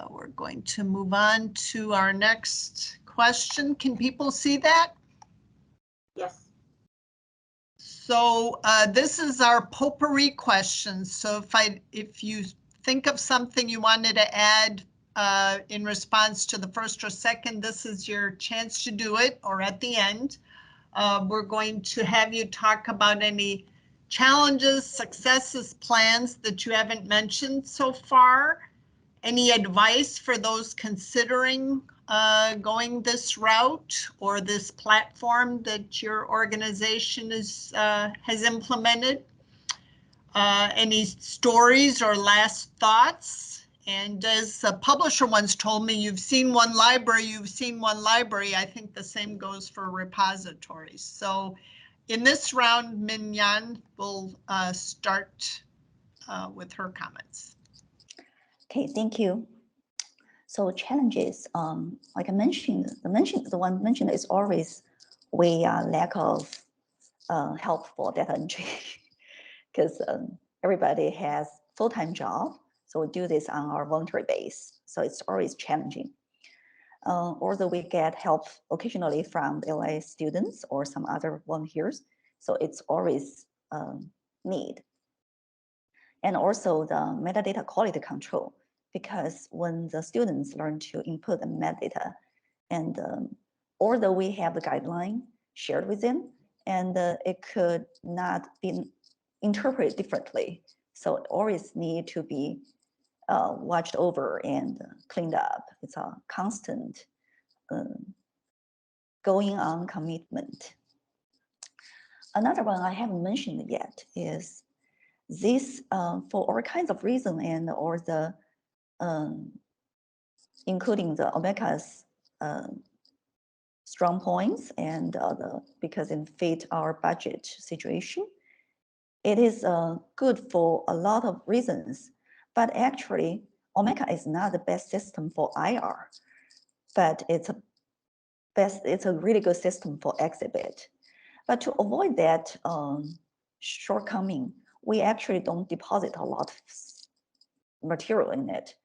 We're going to move on to our next question. Can people see that? Yes. So this is our potpourri question. So if you think of something you wanted to add in response to the first or second, this is your chance to do it, or at the end. We're going to have you talk about any challenges, successes, plans that you haven't mentioned so far. Any advice for those considering going this route or this platform that your organization has implemented? Any stories or last thoughts? And as a publisher once told me, you've seen one library, you've seen one library. I think the same goes for repositories. So in this round, Min Yan will start with her comments. Okay, thank you. So challenges, like I mentioned, the one mentioned is always we lack of help for data entry because everybody has full-time job. So we do this on our voluntary base. So it's always challenging. Although we get help occasionally from LA students or some other volunteers. So it's always need. And also the metadata quality control, because when the students learn to input the metadata, and although we have the guideline shared with them, and it could not be interpreted differently. So it always need to be watched over and cleaned up. It's a constant going on commitment. Another one I haven't mentioned yet is this, for all kinds of reasons, and or the including the Omeka's strong points, and because it fit our budget situation. It is good for a lot of reasons, but actually Omeka is not the best system for IR, but it's a really good system for exhibit. But to avoid that shortcoming, we actually don't deposit a lot of material in it.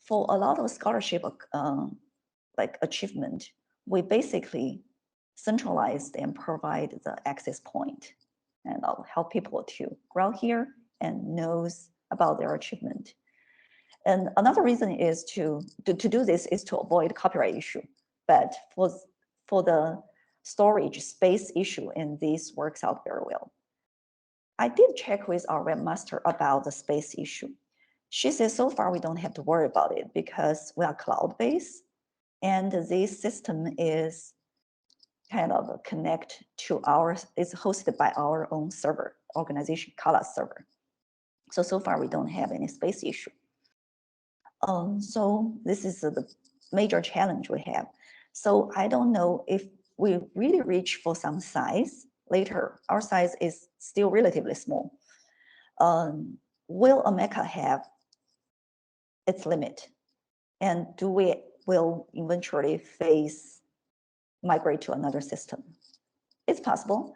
For a lot of scholarship like achievement, we basically centralized and provide the access point, and I'll help people to grow here and knows about their achievement. And another reason is to do this is to avoid copyright issue. But for the storage space issue, and this works out very well. I did check with our webmaster about the space issue. She says so far we don't have to worry about it because we are cloud-based, and this system is kind of connect to it's hosted by our own server, organization Kala server. So far we don't have any space issue. So this is the major challenge we have. So I don't know if we really reach for some size later. Our size is still relatively small. Will Omeka have its limit? And will eventually migrate to another system? It's possible.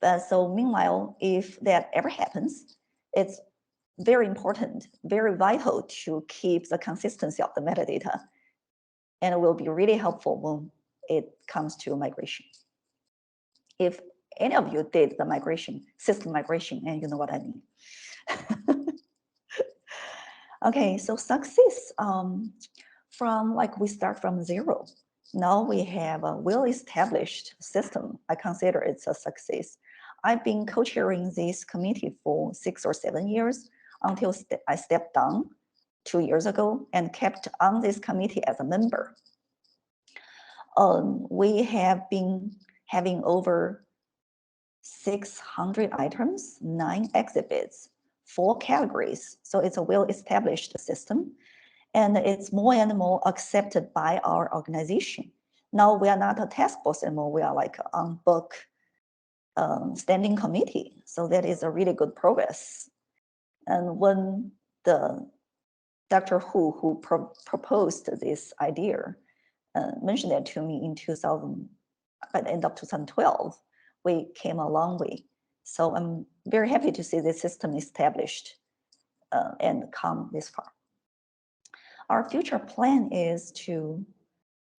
But so meanwhile, if that ever happens, it's very important, very vital to keep the consistency of the metadata. And it will be really helpful when it comes to migration. If any of you did the migration, system migration, and you know what I mean. Okay, so success from we start from zero. Now we have a well-established system. I consider it's a success. I've been co-chairing this committee for 6 or 7 years until I stepped down 2 years ago and kept on this committee as a member. We have been having over 600 items, 9 exhibits, 4 categories. So it's a well-established system, and it's more and more accepted by our organization. Now we are not a task force anymore. We are like an on-book standing committee. So that is a really good progress. And when the Dr. who proposed this idea mentioned it to me by the end of 2012, we came a long way. So I'm very happy to see this system established and come this far. Our future plan is to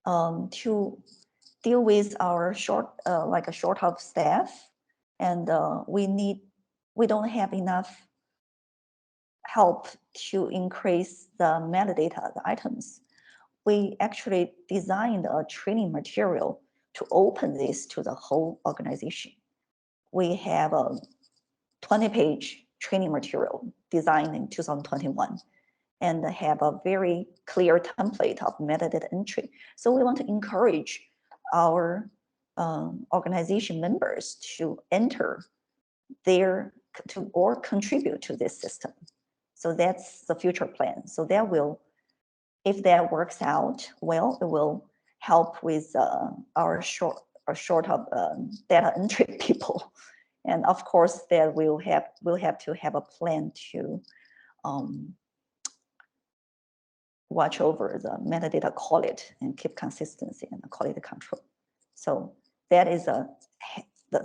deal with our short of staff, and we don't have enough help to increase the metadata, the items. We actually designed a training material to open this to the whole organization. We have a 20-page training material designed in 2021 and have a very clear template of metadata entry. So we want to encourage our organization members to enter or contribute to this system. So that's the future plan. So that will, if that works out well, it will help with our short of data entry people. And of course, that we'll have to have a plan to watch over the metadata quality and keep consistency and the quality control. So that is the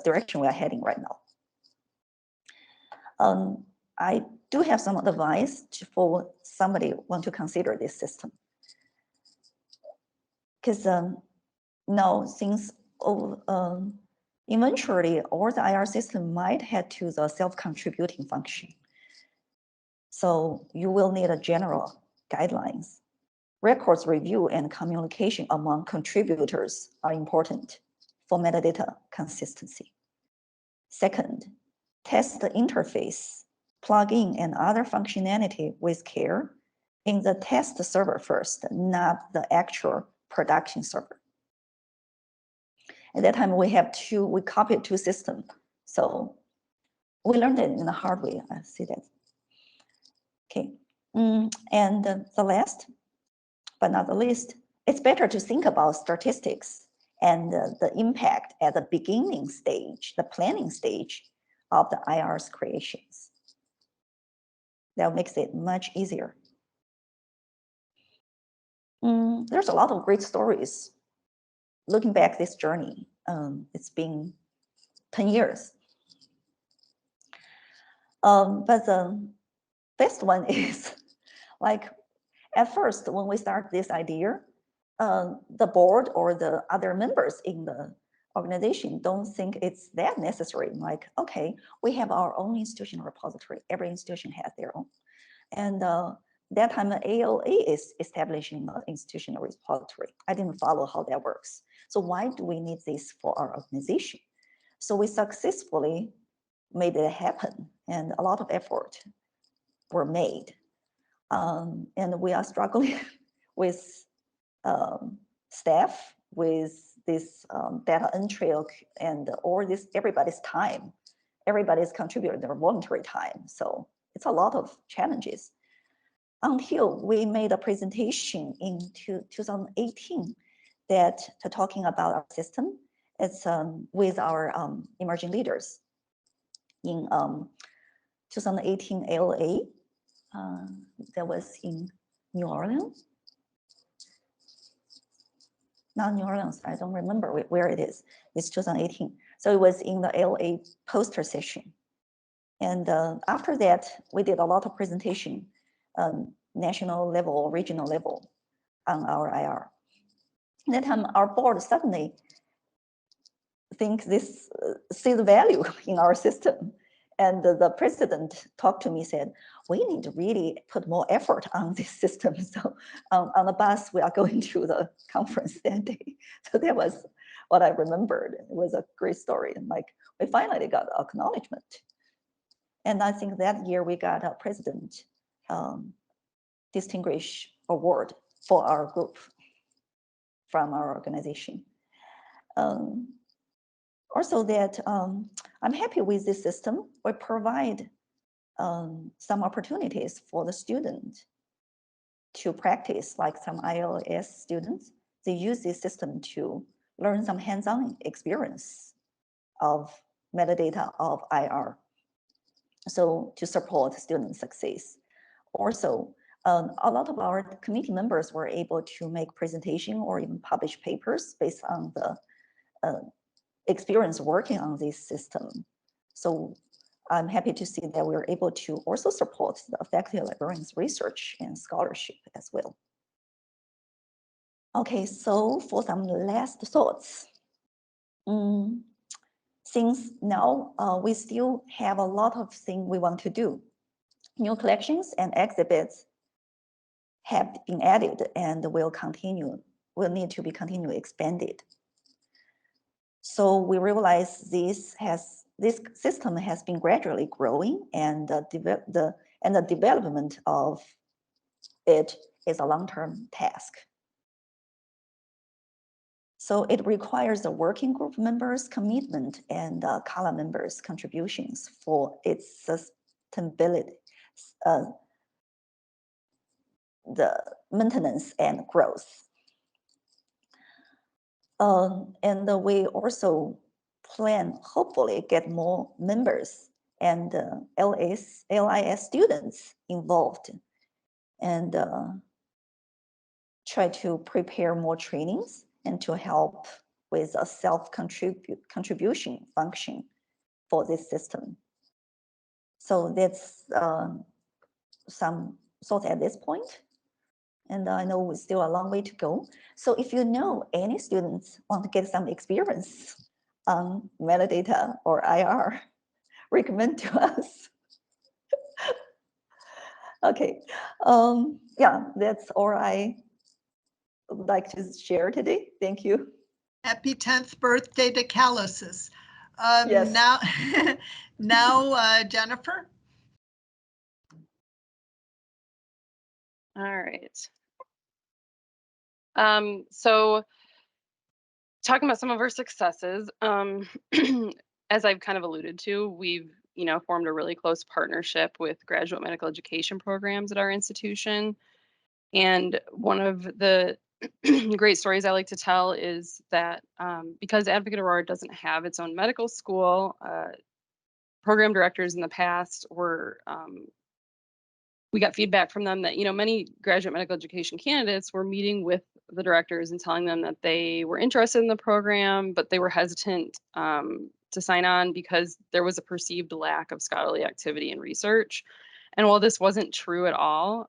direction we are heading right now. I do have some advice for somebody who want to consider this system. Because now since eventually all the IR system might head to the self-contributing function. So you will need a general guidelines. Records review and communication among contributors are important for metadata consistency. Second, test the interface, plugin, and other functionality with care in the test server first, not the actual production server. At that time, we copied 2 systems. So we learned it in the hard way. I see that. Okay, and the last, but not the least, it's better to think about statistics and the impact at the beginning stage, the planning stage of the IR's creations. That makes it much easier. There's a lot of great stories. Looking back this journey, it's been 10 years. But the best one is like, at first, when we start this idea, the board or the other members in the organization don't think it's that necessary. Like, okay, we have our own institutional repository. Every institution has their own. And that time, ALA is establishing an institutional repository. I didn't follow how that works. So why do we need this for our organization? So we successfully made it happen, and a lot of effort were made. And we are struggling with staff, with this data entry and all this, everybody's time. Everybody's contributing their voluntary time. So it's a lot of challenges. Until we made a presentation in 2018 that talking about our system. It's with our emerging leaders in 2018 ALA. That was in New Orleans. Not New Orleans, I don't remember where it is. It's 2018. So it was in the ALA poster session. And after that, we did a lot of presentation, national level, regional level on our IR. That time, our board suddenly think this, see the value in our system. And the president talked to me, said, we need to really put more effort on this system. So on the bus, we are going to the conference that day. So that was what I remembered. It was a great story. And like, we finally got acknowledgement. And I think that year we got a president distinguished award for our group from our organization. Also that I'm happy with this system. We provide some opportunities for the student to practice, like some ILS students. They use this system to learn some hands-on experience of metadata of IR. So to support student success. Also, a lot of our committee members were able to make presentation or even publish papers based on the experience working on this system. So I'm happy to see that we're able to also support the faculty librarians research and scholarship as well. Okay, so for some last thoughts. Since now we still have a lot of things we want to do. New collections and exhibits have been added and will need to be continually expanded. So we realize this system has been gradually growing, and the development of it is a long-term task. So it requires the working group members' commitment and CALA members' contributions for its sustainability, the maintenance and growth. And we also plan, hopefully, get more members and LIS students involved, and try to prepare more trainings and to help with a self-contribution function for this system. So that's some thoughts at this point. And I know it's still a long way to go. So if you know any students want to get some experience on metadata or IR, recommend to us. Okay, yeah, that's all I would like to share today. Thank you. Happy 10th birthday to Calluses. Yes. Now, Jennifer. All right. So talking about some of our successes, as I've kind of alluded to, we've formed a really close partnership with graduate medical education programs at our institution. And one of the great stories I like to tell is that because Advocate Aurora doesn't have its own medical school, program directors in the past were, we got feedback from them that, many graduate medical education candidates were meeting with the directors and telling them that they were interested in the program, but they were hesitant to sign on because there was a perceived lack of scholarly activity and research. And while this wasn't true at all,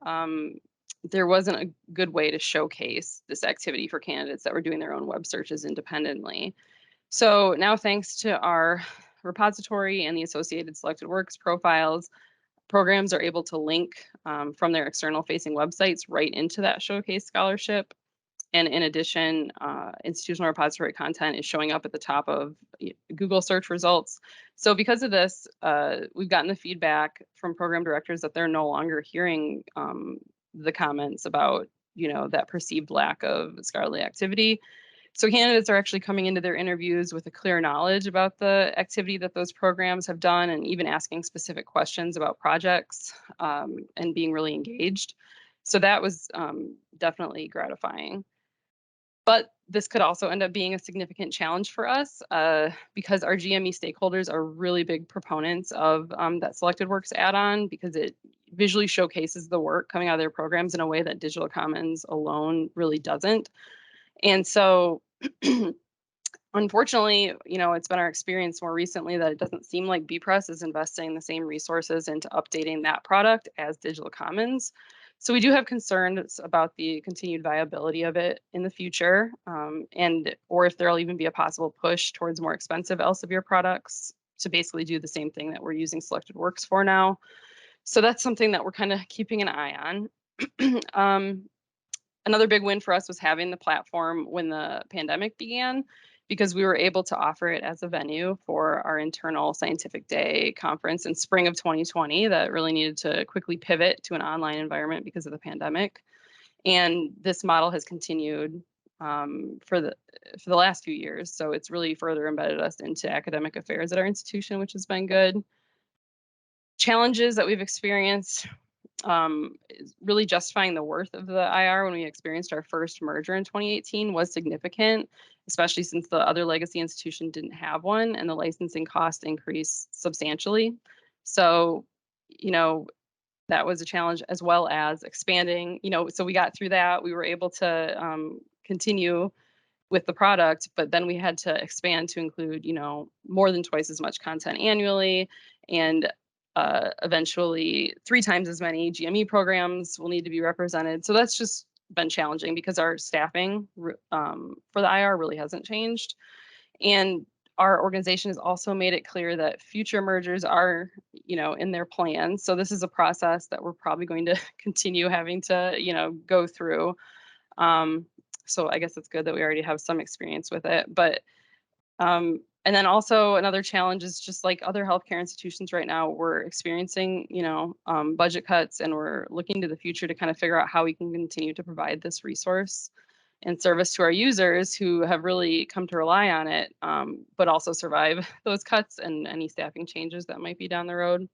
there wasn't a good way to showcase this activity for candidates that were doing their own web searches independently. So now, thanks to our repository and the associated selected works profiles, programs are able to link from their external facing websites right into that showcase scholarship. And in addition, institutional repository content is showing up at the top of Google search results. So because of this, we've gotten the feedback from program directors that they're no longer hearing the comments about, that perceived lack of scholarly activity. So candidates are actually coming into their interviews with a clear knowledge about the activity that those programs have done, and even asking specific questions about projects and being really engaged. So that was definitely gratifying. But this could also end up being a significant challenge for us because our GME stakeholders are really big proponents of that selected works add-on, because it visually showcases the work coming out of their programs in a way that Digital Commons alone really doesn't. And so unfortunately, it's been our experience more recently that it doesn't seem like BPress is investing the same resources into updating that product as Digital Commons. So we do have concerns about the continued viability of it in the future, or if there'll even be a possible push towards more expensive Elsevier products to basically do the same thing that we're using selected works for now. So that's something that we're kind of keeping an eye on. Another big win for us was having the platform when the pandemic began, because we were able to offer it as a venue for our internal scientific day conference in spring of 2020 that really needed to quickly pivot to an online environment because of the pandemic. And this model has continued for the last few years. So it's really further embedded us into academic affairs at our institution, which has been good. Challenges that we've experienced is really justifying the worth of the IR when we experienced our first merger in 2018 was significant, especially since the other legacy institution didn't have one and the licensing cost increased substantially. So, that was a challenge, as well as expanding, so we got through that. We were able to continue with the product, but then we had to expand to include, more than twice as much content annually, and eventually 3 times as many GME programs will need to be represented. So that's just been challenging because our staffing for the IR really hasn't changed. And our organization has also made it clear that future mergers are, in their plans. So this is a process that we're probably going to continue having to, go through. So I guess it's good that we already have some experience with it. But and then also another challenge is, just like other healthcare institutions right now, we're experiencing, budget cuts, and we're looking to the future to kind of figure out how we can continue to provide this resource and service to our users who have really come to rely on it, but also survive those cuts and any staffing changes that might be down the road.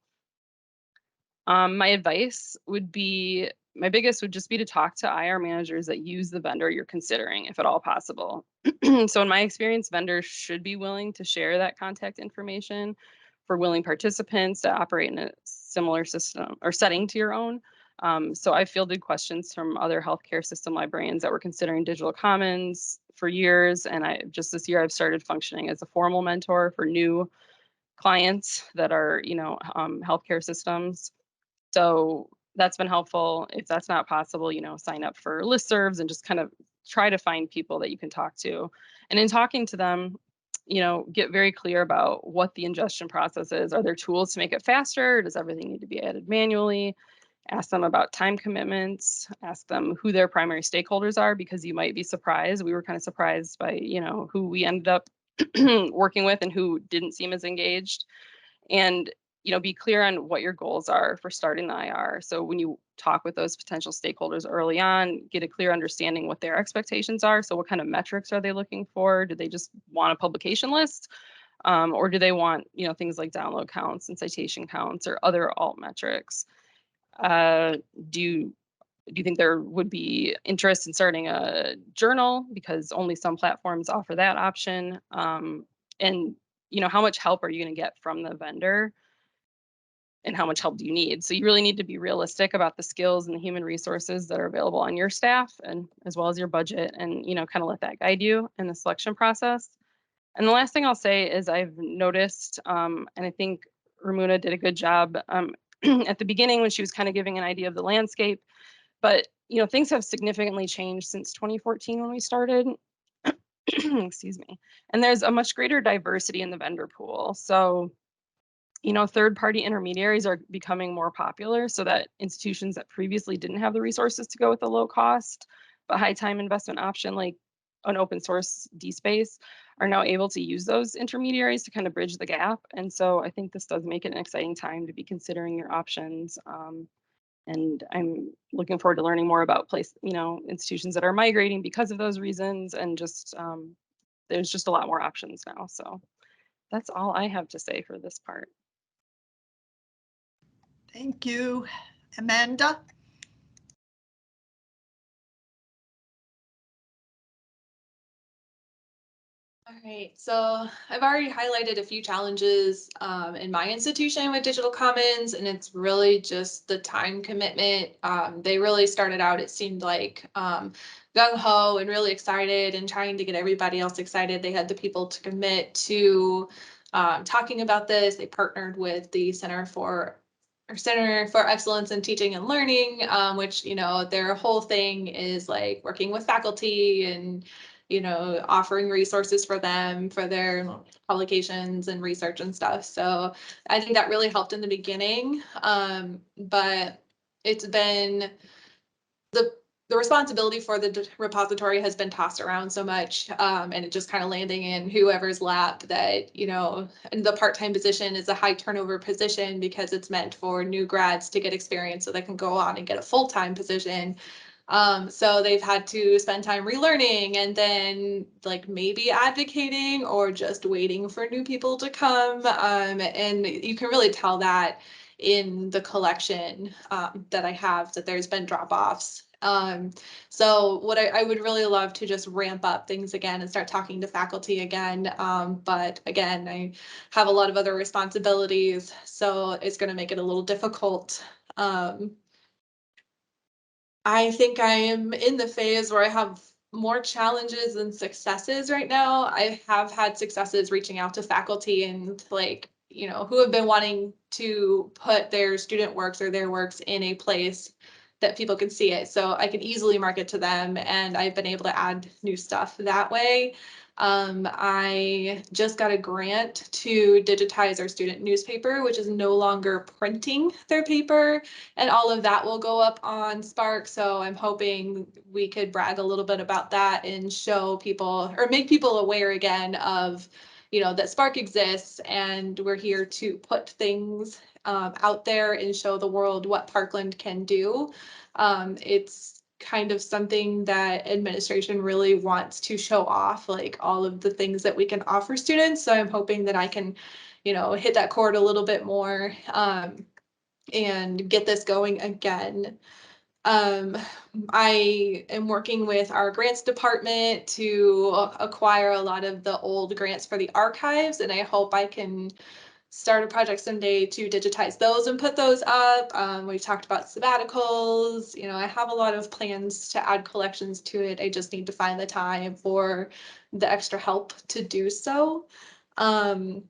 My advice would be, my biggest would just be to talk to IR managers that use the vendor you're considering, if at all possible. So in my experience, vendors should be willing to share that contact information for willing participants to operate in a similar system or setting to your own. So I fielded questions from other healthcare system librarians that were considering Digital Commons for years. And just this year, I've started functioning as a formal mentor for new clients that are, healthcare systems. So that's been helpful. If that's not possible, sign up for listservs and just kind of try to find people that you can talk to. And in talking to them, get very clear about what the ingestion process is. Are there tools to make it faster? Does everything need to be added manually? Ask them about time commitments. Ask them who their primary stakeholders are, because you might be surprised. We were kind of surprised by, who we ended up working with and who didn't seem as engaged. And be clear on what your goals are for starting the IR. So when you talk with those potential stakeholders early on, get a clear understanding what their expectations are. So what kind of metrics are they looking for? Do they just want a publication list? Or do they want, things like download counts and citation counts or other alt metrics? Do you think there would be interest in starting a journal, because only some platforms offer that option? And how much help are you going to get from the vendor, and how much help do you need? So you really need to be realistic about the skills and the human resources that are available on your staff, and as well as your budget, and kind of let that guide you in the selection process. And the last thing I'll say is I've noticed, and I think Ramune did a good job at the beginning when she was kind of giving an idea of the landscape, but things have significantly changed since 2014 when we started. Excuse me. And there's a much greater diversity in the vendor pool. So third-party intermediaries are becoming more popular, so that institutions that previously didn't have the resources to go with a low cost but high time investment option like an open source DSpace are now able to use those intermediaries to kind of bridge the gap. And so I think this does make it an exciting time to be considering your options. And I'm looking forward to learning more about institutions that are migrating because of those reasons, and just there's just a lot more options now. So that's all I have to say for this part. Thank you. Amanda? All right, so I've already highlighted a few challenges in my institution with Digital Commons, and it's really just the time commitment. They really started out, it seemed like, gung-ho and really excited and trying to get everybody else excited. They had the people to commit to talking about this. They partnered with the Center for Excellence in Teaching and Learning, which, their whole thing is like working with faculty and offering resources for them for their publications and research and stuff. So I think that really helped in the beginning. But it's been the responsibility for the repository has been tossed around so much, and it just kind of landing in whoever's lap that, and the part-time position is a high turnover position because it's meant for new grads to get experience so they can go on and get a full-time position. So they've had to spend time relearning and then like maybe advocating or just waiting for new people to come. And you can really tell that in the collection that I have, that there's been drop-offs. So what I would really love to just ramp up things again and start talking to faculty again. But again, I have a lot of other responsibilities, so it's going to make it a little difficult. I think I am in the phase where I have more challenges than successes right now. I have had successes reaching out to faculty and who have been wanting to put their student works or their works in a place that people can see it. So I can easily market to them, and I've been able to add new stuff that way. I just got a grant to digitize our student newspaper, which is no longer printing their paper, and all of that will go up on Spark. So I'm hoping we could brag a little bit about that and show people or make people aware again of, that Spark exists and we're here to put things out there and show the world what Parkland can do. It's kind of something that administration really wants to show off, like all of the things that we can offer students. So I'm hoping that I can, hit that chord a little bit more and get this going again. I am working with our grants department to acquire a lot of the old grants for the archives, and I hope I can start a project someday to digitize those and put those up. We've talked about sabbaticals. I have a lot of plans to add collections to it. I just need to find the time for the extra help to do so. Some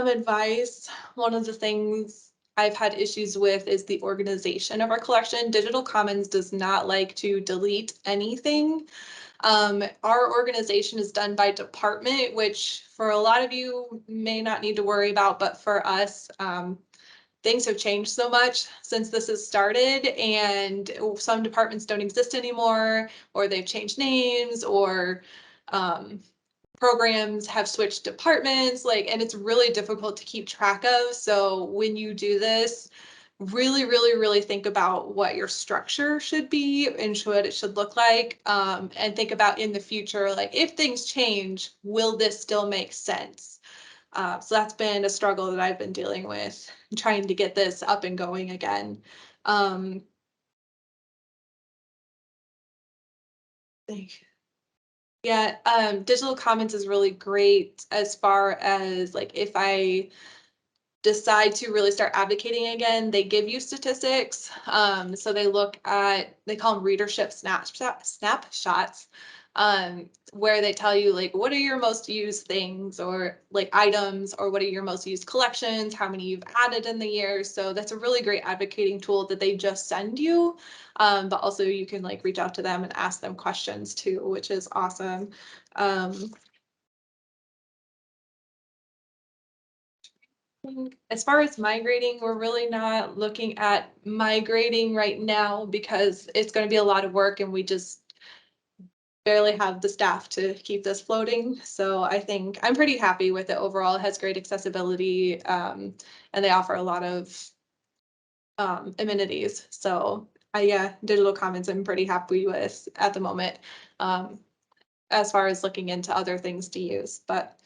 advice, one of the things I've had issues with is the organization of our collection. Digital Commons does not like to delete anything. Our organization is done by department, which for a lot of you may not need to worry about, but for us, things have changed so much since this has started, and some departments don't exist anymore, or they've changed names, or programs have switched departments, and it's really difficult to keep track of. So when you do this, really, really, really think about what your structure should be and what it should look like, and think about in the future, if things change, will this still make sense? So that's been a struggle that I've been dealing with, trying to get this up and going again. Yeah, digital commons is really great as far as like if I decide to really start advocating again, they give you statistics. So they look at, they call them readership snapshots, where they tell you like, what are your most used things or like items, or what are your most used collections, how many you've added in the year. So that's a really great advocating tool that they just send you. But also you can like reach out to them and ask them questions too, which is awesome. As far as migrating, we're really not looking at migrating right now because it's going to be a lot of work and we just barely have the staff to keep this floating. So I think I'm pretty happy with it overall. It has great accessibility, and they offer a lot of amenities. So yeah, digital commons I'm pretty happy with at the moment, as far as looking into other things to use. But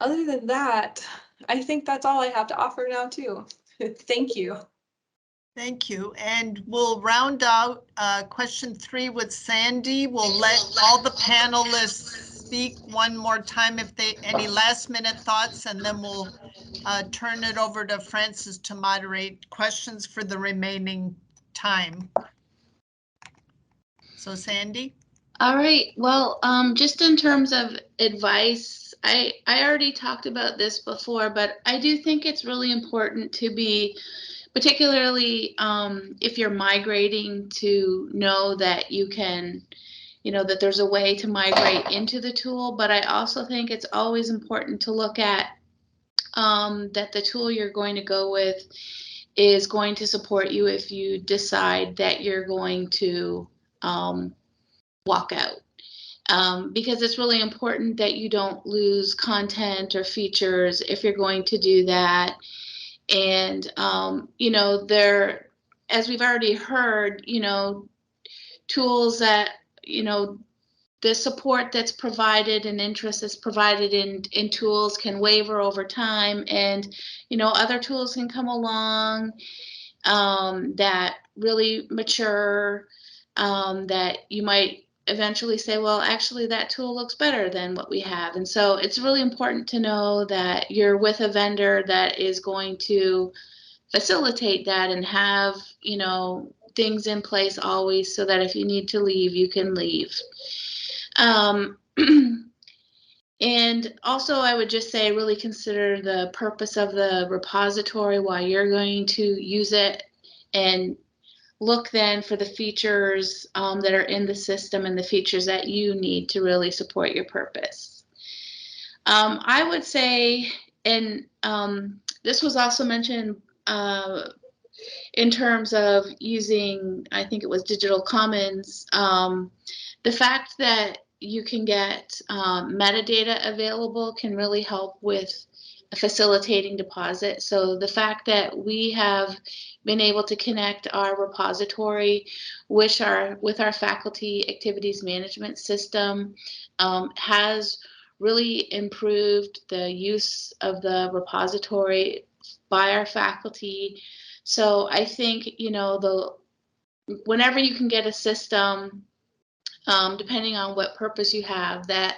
other than that, I think that's all I have to offer now too. Thank you. Thank you. And we'll round out question 3 with Sandy. We'll let all the panelists speak one more time if they any last minute thoughts, and then we'll turn it over to Francis to moderate questions for the remaining time. So Sandy? All right. Well, just in terms of advice, I already talked about this before, but I do think it's really important to be, particularly if you're migrating, to know that you can, that there's a way to migrate into the tool. But I also think it's always important to look at that the tool you're going to go with is going to support you if you decide that you're going to walk out. Because it's really important that you don't lose content or features if you're going to do that. And, there, as we've already heard, tools that, the support that's provided and interest that's provided in tools can waver over time. And, other tools can come along that really mature, that you might eventually say, well, actually that tool looks better than what we have. And so it's really important to know that you're with a vendor that is going to facilitate that and have, things in place always so that if you need to leave, you can leave. And also I would just say really consider the purpose of the repository while you're going to use it, and look then for the features that are in the system and the features that you need to really support your purpose. I would say, and this was also mentioned in terms of using, I think it was digital commons, the fact that you can get metadata available can really help with facilitating deposit. So the fact that we have been able to connect our repository with our faculty activities management system has really improved the use of the repository by our faculty. So I think, whenever you can get a system, depending on what purpose you have, that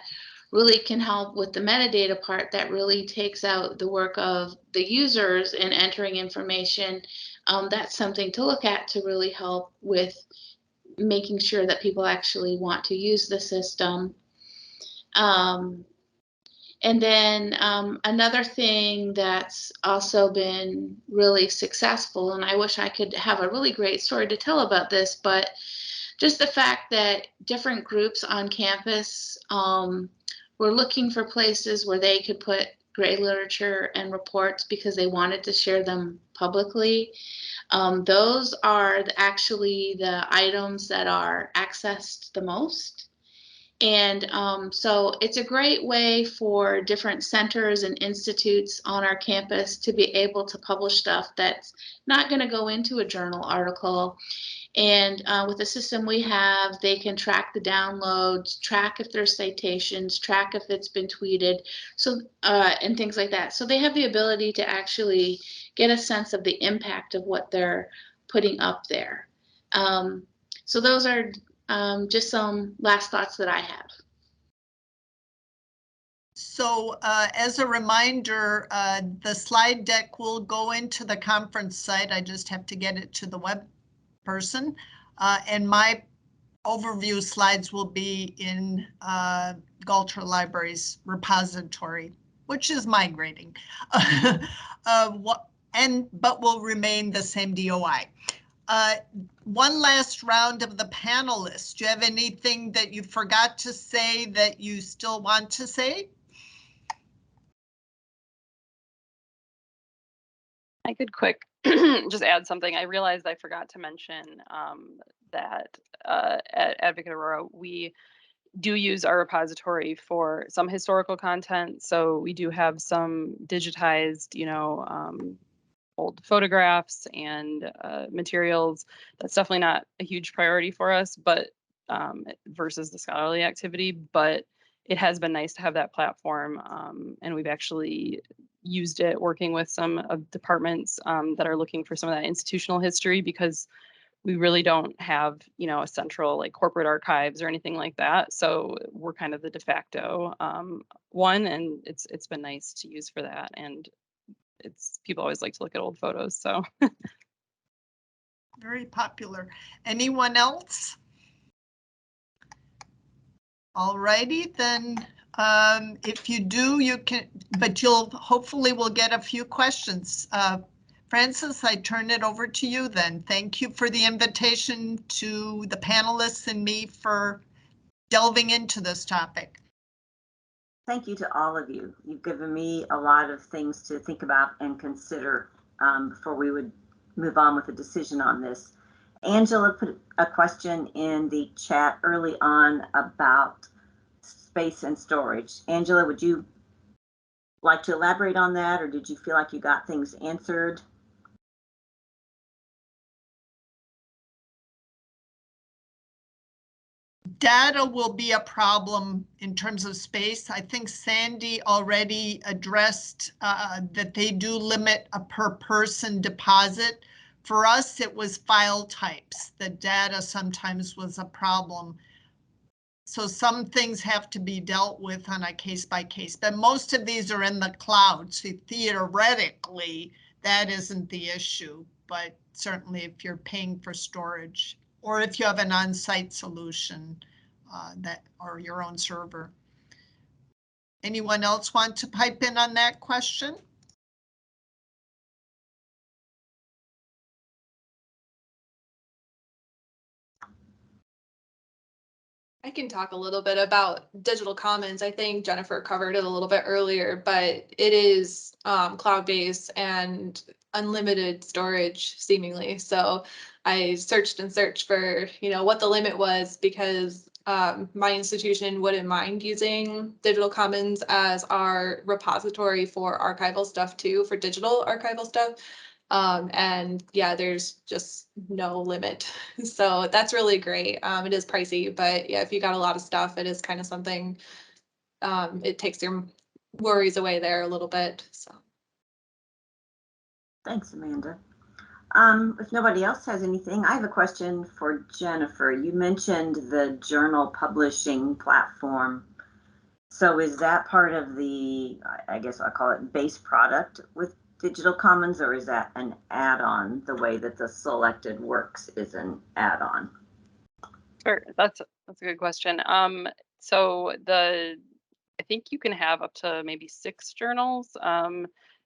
really can help with the metadata part, that really takes out the work of the users in entering information, that's something to look at to really help with making sure that people actually want to use the system. And then another thing that's also been really successful, and I wish I could have a really great story to tell about this, but just the fact that different groups on campus were looking for places where they could put gray literature and reports because they wanted to share them publicly. Those are actually the items that are accessed the most. And so it's a great way for different centers and institutes on our campus to be able to publish stuff that's not going to go into a journal article. And with the system we have, they can track the downloads, track if there's citations, track if it's been tweeted, so and things like that. So they have the ability to actually get a sense of the impact of what they're putting up there. So those are just some last thoughts that I have. So as a reminder, the slide deck will go into the conference site. I just have to get it to the web person. And my overview slides will be in Galter Library's repository, which is migrating, but will remain the same DOI. One last round of the panelists. Do you have anything that you forgot to say that you still want to say? I could quick just add something. I realized I forgot to mention that at Advocate Aurora, we do use our repository for some historical content. So we do have some digitized, old photographs and materials. That's definitely not a huge priority for us, but versus the scholarly activity, but it has been nice to have that platform. And we've actually used it working with some of departments that are looking for some of that institutional history, because we really don't have, a central like corporate archives or anything like that. So we're kind of the de facto one, and it's been nice to use for that. And people always like to look at old photos, so. Very popular. Anyone else? All righty, then if you do, you can, but hopefully we'll get a few questions. Francis, I turn it over to you then. Thank you for the invitation to the panelists and me for delving into this topic. Thank you to all of you. You've given me a lot of things to think about and consider before we would move on with a decision on this. Angela put a question in the chat early on about space and storage. Angela, would you like to elaborate on that, or did you feel like you got things answered? Data will be a problem in terms of space. I think Sandy already addressed that they do limit a per person deposit. For us, it was file types. The data sometimes was a problem. So some things have to be dealt with on a case by case, but most of these are in the cloud. So theoretically, that isn't the issue, but certainly if you're paying for storage or if you have an on-site solution or your own server. Anyone else want to pipe in on that question? I can talk a little bit about digital commons. I think Jennifer covered it a little bit earlier, but it is cloud-based and unlimited storage seemingly. So I searched and searched for, what the limit was, because my institution wouldn't mind using digital commons as our repository for archival stuff too, for digital archival stuff. And yeah, there's just no limit. So that's really great. It is pricey, but yeah, if you got a lot of stuff, it is kind of something, it takes your worries away there a little bit, so. Thanks, Amanda. If nobody else has anything, I have a question for Jennifer. You mentioned the journal publishing platform. So is that part of the, I guess I'll call it base product with Digital Commons, or is that an add-on, the way that the selected works is an add-on? Sure, that's a good question. So I think you can have up to maybe 6 journals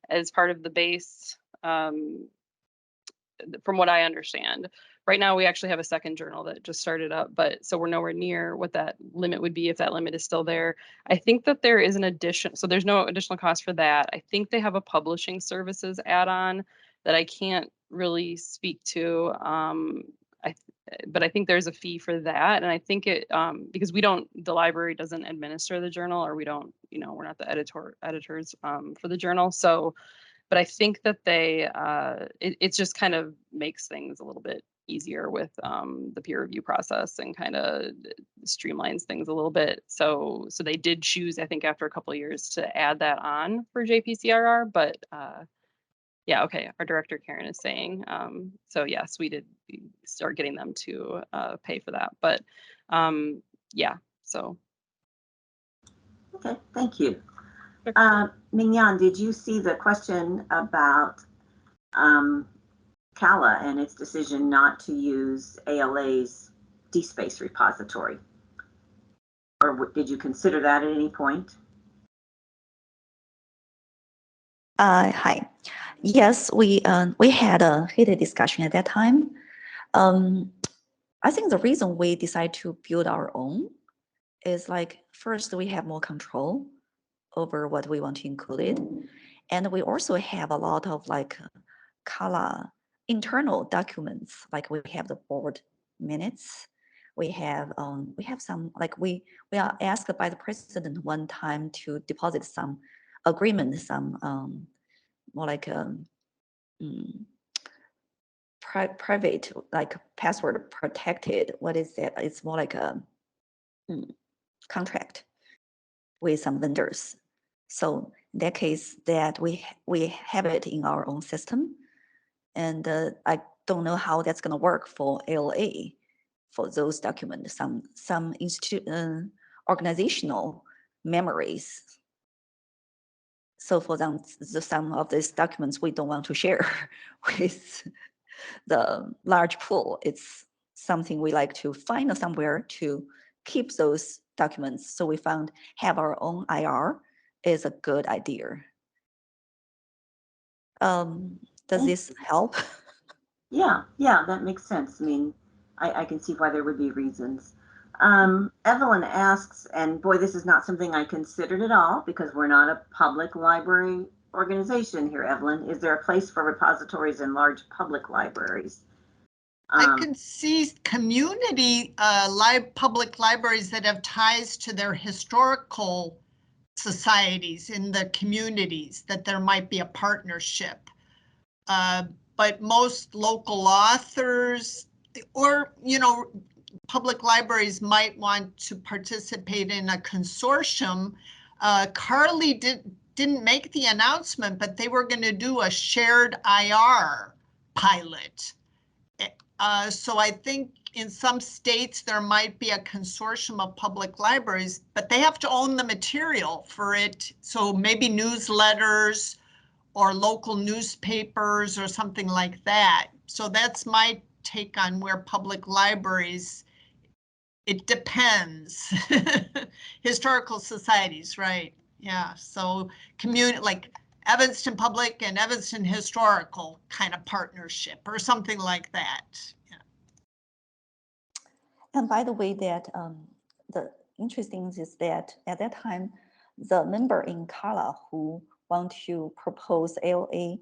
as part of the base, from what I understand. Right now, we actually have a second journal that just started up, but so we're nowhere near what that limit would be, if that limit is still there. I think that there is an addition, so there's no additional cost for that. I think they have a publishing services add-on that I can't really speak to. But I think there's a fee for that. And I think it, because the library doesn't administer the journal, or we don't, we're not the editors for the journal. So, but I think that it just kind of makes things a little bit easier with the peer review process, and kind of streamlines things a little bit. So they did choose, I think, after a couple of years, to add that on for JPCRR, but Yeah, okay, our director Karen is saying, so yes, we did start getting them to pay for that, but yeah, so. Okay, thank you. Mignon, did you see the question about CALA and its decision not to use ALA's DSpace repository? Or did you consider that at any point? Hi. Yes, we had a heated discussion at that time. I think the reason we decided to build our own is like, first, we have more control over what we want to include. And we also have a lot of like CALA internal documents, like we have the board minutes. We have some, like we are asked by the president one time to deposit some agreement, some more like private, like password protected. What is that? It's more like a contract with some vendors. So in that case, that we have it in our own system, and I don't know how that's going to work for ALA for those documents. Some organizational memories. So for them, some of these documents we don't want to share with the large pool. It's something we like to find somewhere to keep those documents. So we found have our own IR is a good idea. Does this help? Yeah, that makes sense. I mean, I can see why there would be reasons. Evelyn asks, and boy, this is not something I considered at all because we're not a public library organization here, Evelyn. Is there a place for repositories in large public libraries? I can see community public libraries that have ties to their historical societies in the communities, that there might be a partnership. But most local authors or, public libraries might want to participate in a consortium. Carly didn't make the announcement, but they were going to do a shared IR pilot. So I think in some states there might be a consortium of public libraries, but they have to own the material for it. So maybe newsletters or local newspapers or something like that. So that's my take on where public libraries, it depends. Historical societies, right? Yeah, so community, like Evanston Public and Evanston Historical kind of partnership or something like that. Yeah. And by the way, that the interesting is that at that time, the member in CALA who want to propose ALA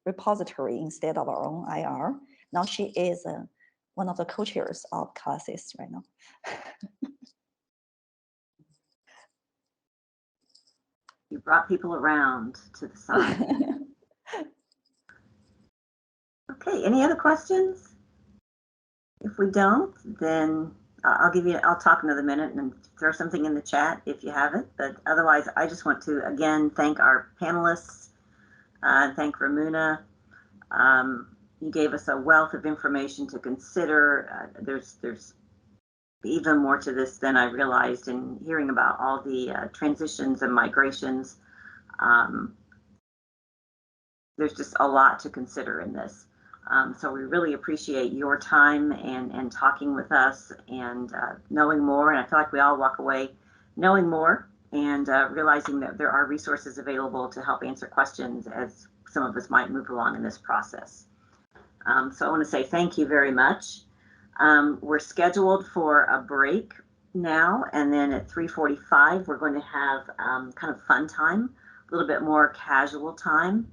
repository instead of our own IR, now she is one of the co-chairs of classes right now. You brought people around to the side. Okay, any other questions? If we don't, then I'll talk another minute and throw something in the chat if you haven't, but otherwise I just want to again thank our panelists, thank Ramune. You gave us a wealth of information to consider. There's even more to this than I realized in hearing about all the transitions and migrations. There's just a lot to consider in this. So we really appreciate your time and talking with us and knowing more. And I feel like we all walk away knowing more and realizing that there are resources available to help answer questions as some of us might move along in this process. So I want to say thank you very much. We're scheduled for a break now, and then at 3:45 we're going to have kind of fun time, a little bit more casual time.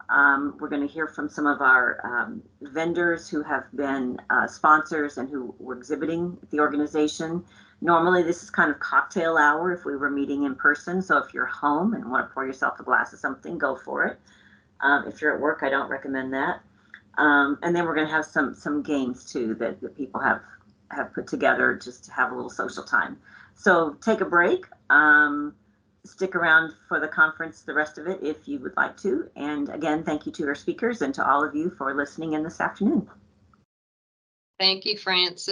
We're going to hear from some of our vendors who have been sponsors and who were exhibiting at the organization. Normally this is kind of cocktail hour if we were meeting in person, so if you're home and want to pour yourself a glass of something, go for it. If you're at work, I don't recommend that. And then we're going to have some games too that people have put together just to have a little social time. So take a break. stick around for the conference, the rest of it, if you would like to. And again, thank you to our speakers and to all of you for listening in this afternoon. Thank you, Frances.